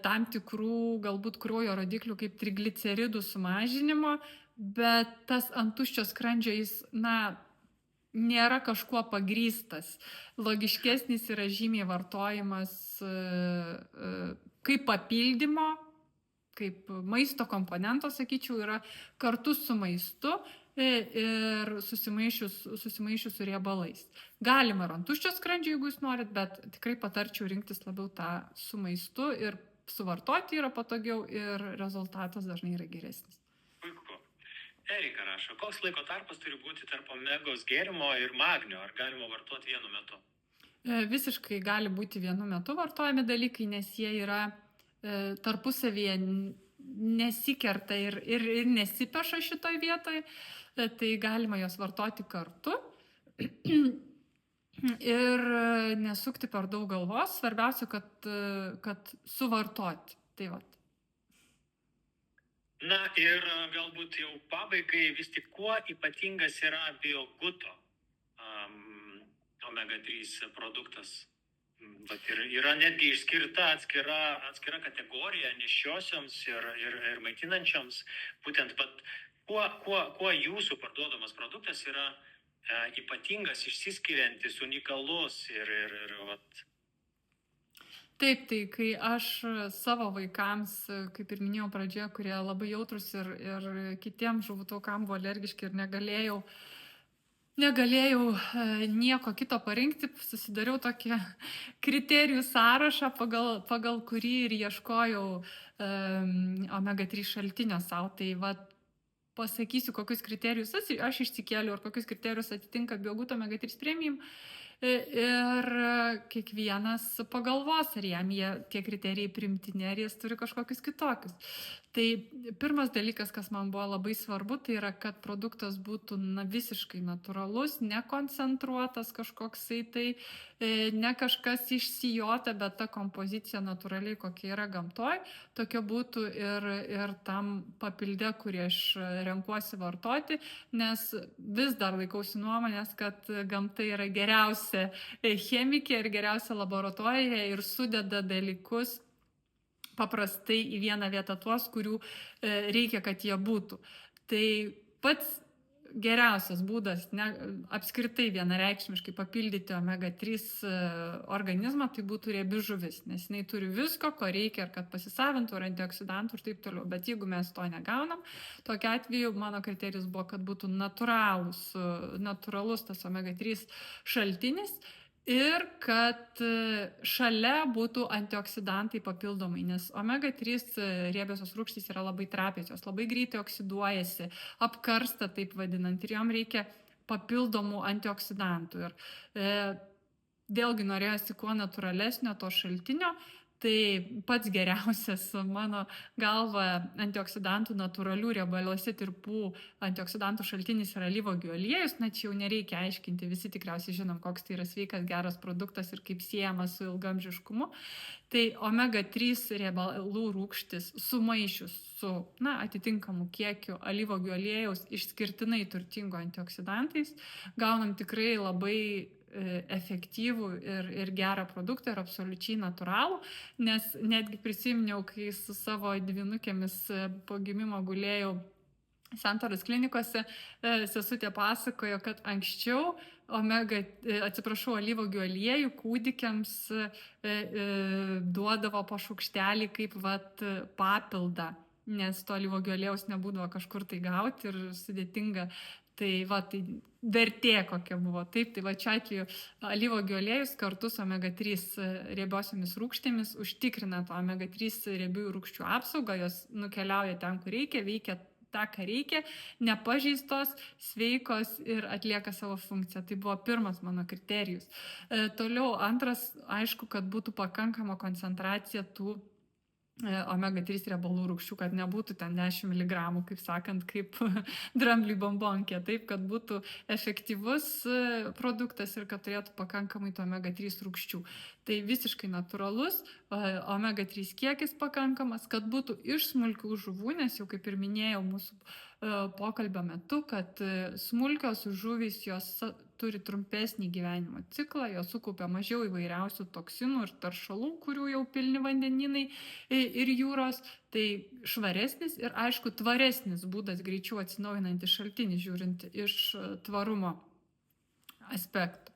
S1: tam tikrų galbūt kraujo rodiklių kaip trigliceridų sumažinimo, bet tas ant tuščio skrandžio jis, nėra kažkuo pagrįstas. Logiškesnis yra žymiai vartojimas kaip papildymo, kaip maisto komponento, sakyčiau, yra kartu su maistu ir susimaišius su riebalais. Galima ir ant tuščio skrandžio, jeigu jūs norit, bet tikrai patarčiau rinktis labiau tą su maistu ir suvartoti yra patogiau ir rezultatas dažnai yra geresnis.
S2: Puiku. Erika rašo, koks laiko tarpas turi būti tarp omegos gėrimo ir magnio? Ar galima vartoti vienu metu?
S1: Visiškai gali būti vienu metu vartojami dalykai, nes jie yra tarpusavyje nesikerta ir nesipeša šitoj vietoj, tai galima juos vartoti kartu ir nesukti per daug galvos, svarbiausia, kad suvartoti. Tai vat.
S2: Na ir galbūt jau pabaigai vis tik kuo ypatingas yra bioguto omega-3 produktas. Vat yra netgi išskirta atskira kategorija nėščiosioms ir maitinančioms. Būtent vat, kuo jūsų parduodamas produktas yra ypatingas, išsiskiriantis, unikalus ir vat.
S1: Taip, tai kai aš savo vaikams, kaip ir minėjau pradžioje, kurie labai jautrus ir kitiems žuvų taukam buvo alergiški ir negalėjau nieko kito parinkti, susidariau tokį kriterijų sąrašą, pagal kurį ir ieškojau omega-3 šaltinio savo. Tai vat, pasakysiu, kokius kriterijus aš išsikėliau ir kokius kriterijus atitinka bioguto omega-3 premium. Ir kiekvienas pagalvos, ar jam tie kriterijai primtini, ar jis turi kažkokius kitokius. Tai pirmas dalykas, kas man buvo labai svarbu, tai yra, kad produktas būtų visiškai natūralus, nekoncentruotas kažkoksai, tai ne kažkas išsijota, bet ta kompozicija natūraliai, kokia yra gamtoj, tokia būtų ir tam papilde, kurį aš renkuosi vartoti, nes vis dar laikausi nuomonės, kad gamta yra geriausia chemikė ir geriausia laboratorija ir sudeda dalykus paprastai į vieną vietą tuos, kurių reikia, kad jie būtų. Tai pats geriausias būdas apskritai vienareikšmiškai papildyti omega-3 organizmą, tai būtų riebi žuvis, nes jinai turi visko, ko reikia, ir kad pasisavintų, ir antioksidantų ir taip toliau. Bet jeigu mes to negaunam, tokiu atveju mano kriterijus buvo, kad būtų natūralus tas omega-3 šaltinis ir kad šalia būtų antioksidantai papildomai, nes omega-3 riebiosios rūgštys yra labai trapios, jos labai greitai oksiduojasi, apkarsta taip vadinant, ir jom reikia papildomų antioksidantų. Ir vėlgi norėjosi kuo natūralesnio to šaltinio, tai pats geriausias mano galva antioksidantų natūralių riebaluose tirpų antioksidantų šaltinis yra alyvuogių aliejus, na čia jau nereikia aiškinti, visi tikriausiai žinom, koks tai yra sveikas, geras produktas ir kaip siejamas su ilgaamžiškumu. Tai omega-3 riebalų rūgštis sumaišius su atitinkamu kiekiu alyvuogių aliejaus išskirtinai turtingo antioksidantais gaunam tikrai labai efektyvų ir gerą produktą ir absoliučiai natūralų, nes netgi prisiminiau, kai su savo dvynukėmis po gimimo gulėjau Santaros klinikose, sesutė pasakojo, kad anksčiau alyvuogių aliejų kūdikiams duodavo po šaukštelį kaip papildą, nes to alyvuogių aliejaus nebūdavo kažkur tai gauti ir sudėtinga. Tai vertė kokia buvo. Taip, tai čia atveju alyvuogių aliejus kartu su omega-3 riebiosiomis rūgštėmis užtikrina to omega-3 riebiųjų rūgščių apsaugą, jos nukeliauja ten, kur reikia, veikia tą, ką reikia, nepažeistos, sveikos ir atlieka savo funkciją. Tai buvo pirmas mano kriterijus. Toliau antras, aišku, kad būtų pakankama koncentracija tų omega-3 riebalų rūgščių, kad nebūtų ten 10 mg, kaip sakant, kaip drambliui bombonkė, taip, kad būtų efektyvus produktas ir kad turėtų pakankamai to omega-3 rūgščių. Tai visiškai natūralus, omega-3 kiekis pakankamas, kad būtų iš smulkių žuvų, nes jau kaip ir minėjau mūsų pokalbio metu, kad smulkios žuvys jos turi trumpesnį gyvenimo ciklą, jos sukaupia mažiau įvairiausių toksinų ir taršalų, kurių jau pilni vandeninai ir jūros, tai švaresnis ir aišku tvaresnis būdas, greičiau atsinaujinantis šaltinis, žiūrint iš tvarumo aspektų.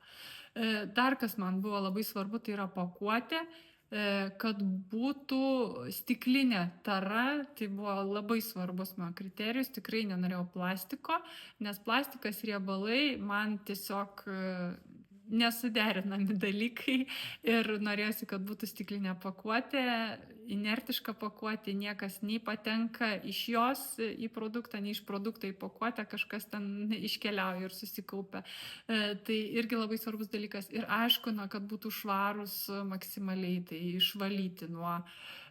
S1: Dar kas man buvo labai svarbu, tai yra pakuotė, kad būtų stiklinė tara, tai buvo labai svarbus mano kriterijus, tikrai nenorėjau plastiko, nes plastikas riebalai man tiesiog nesuderinami dalykai ir norėjosi, kad būtų stiklinė pakuotė, inertiška pakuotė, niekas nei patenka iš jos į produktą, nei iš produkto į pakuotę, kažkas ten iškeliauja ir susikaupia. Tai irgi labai svarbus dalykas. Ir aišku, kad būtų švarus maksimaliai, tai išvalyti nuo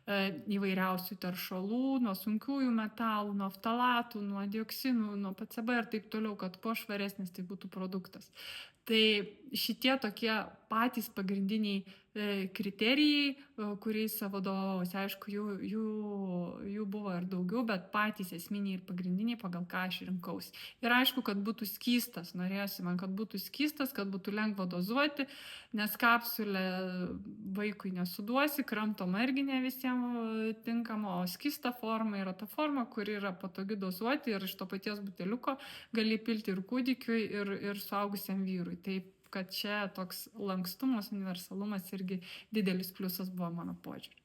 S1: įvairiausių teršalų, nuo sunkiųjų metalų, nuo ftalatų, nuo dioksinų, nuo PCB ir taip toliau, kad kuo švaresnis tai būtų produktas. Tai šitie tokie patys pagrindiniai kriterijai, kuriais vadovaujuosi, aišku, jų buvo ir daugiau, bet patys esminiai ir pagrindiniai, pagal ką aš rinkausi. Ir aišku, kad būtų skystas, norėjosi man, kad būtų skystas, kad būtų lengva dozuoti, nes kapsulę vaikui nesuduosi, kramtoma irgi ne visiems tinkama, o skysta forma yra ta forma, kuri yra patogi dozuoti ir iš to paties buteliuko gali pilti ir kūdikiui, ir suaugusiam vyrui. Taip, kad čia toks lankstumas, universalumas irgi didelis pliusas buvo mano požiūrį.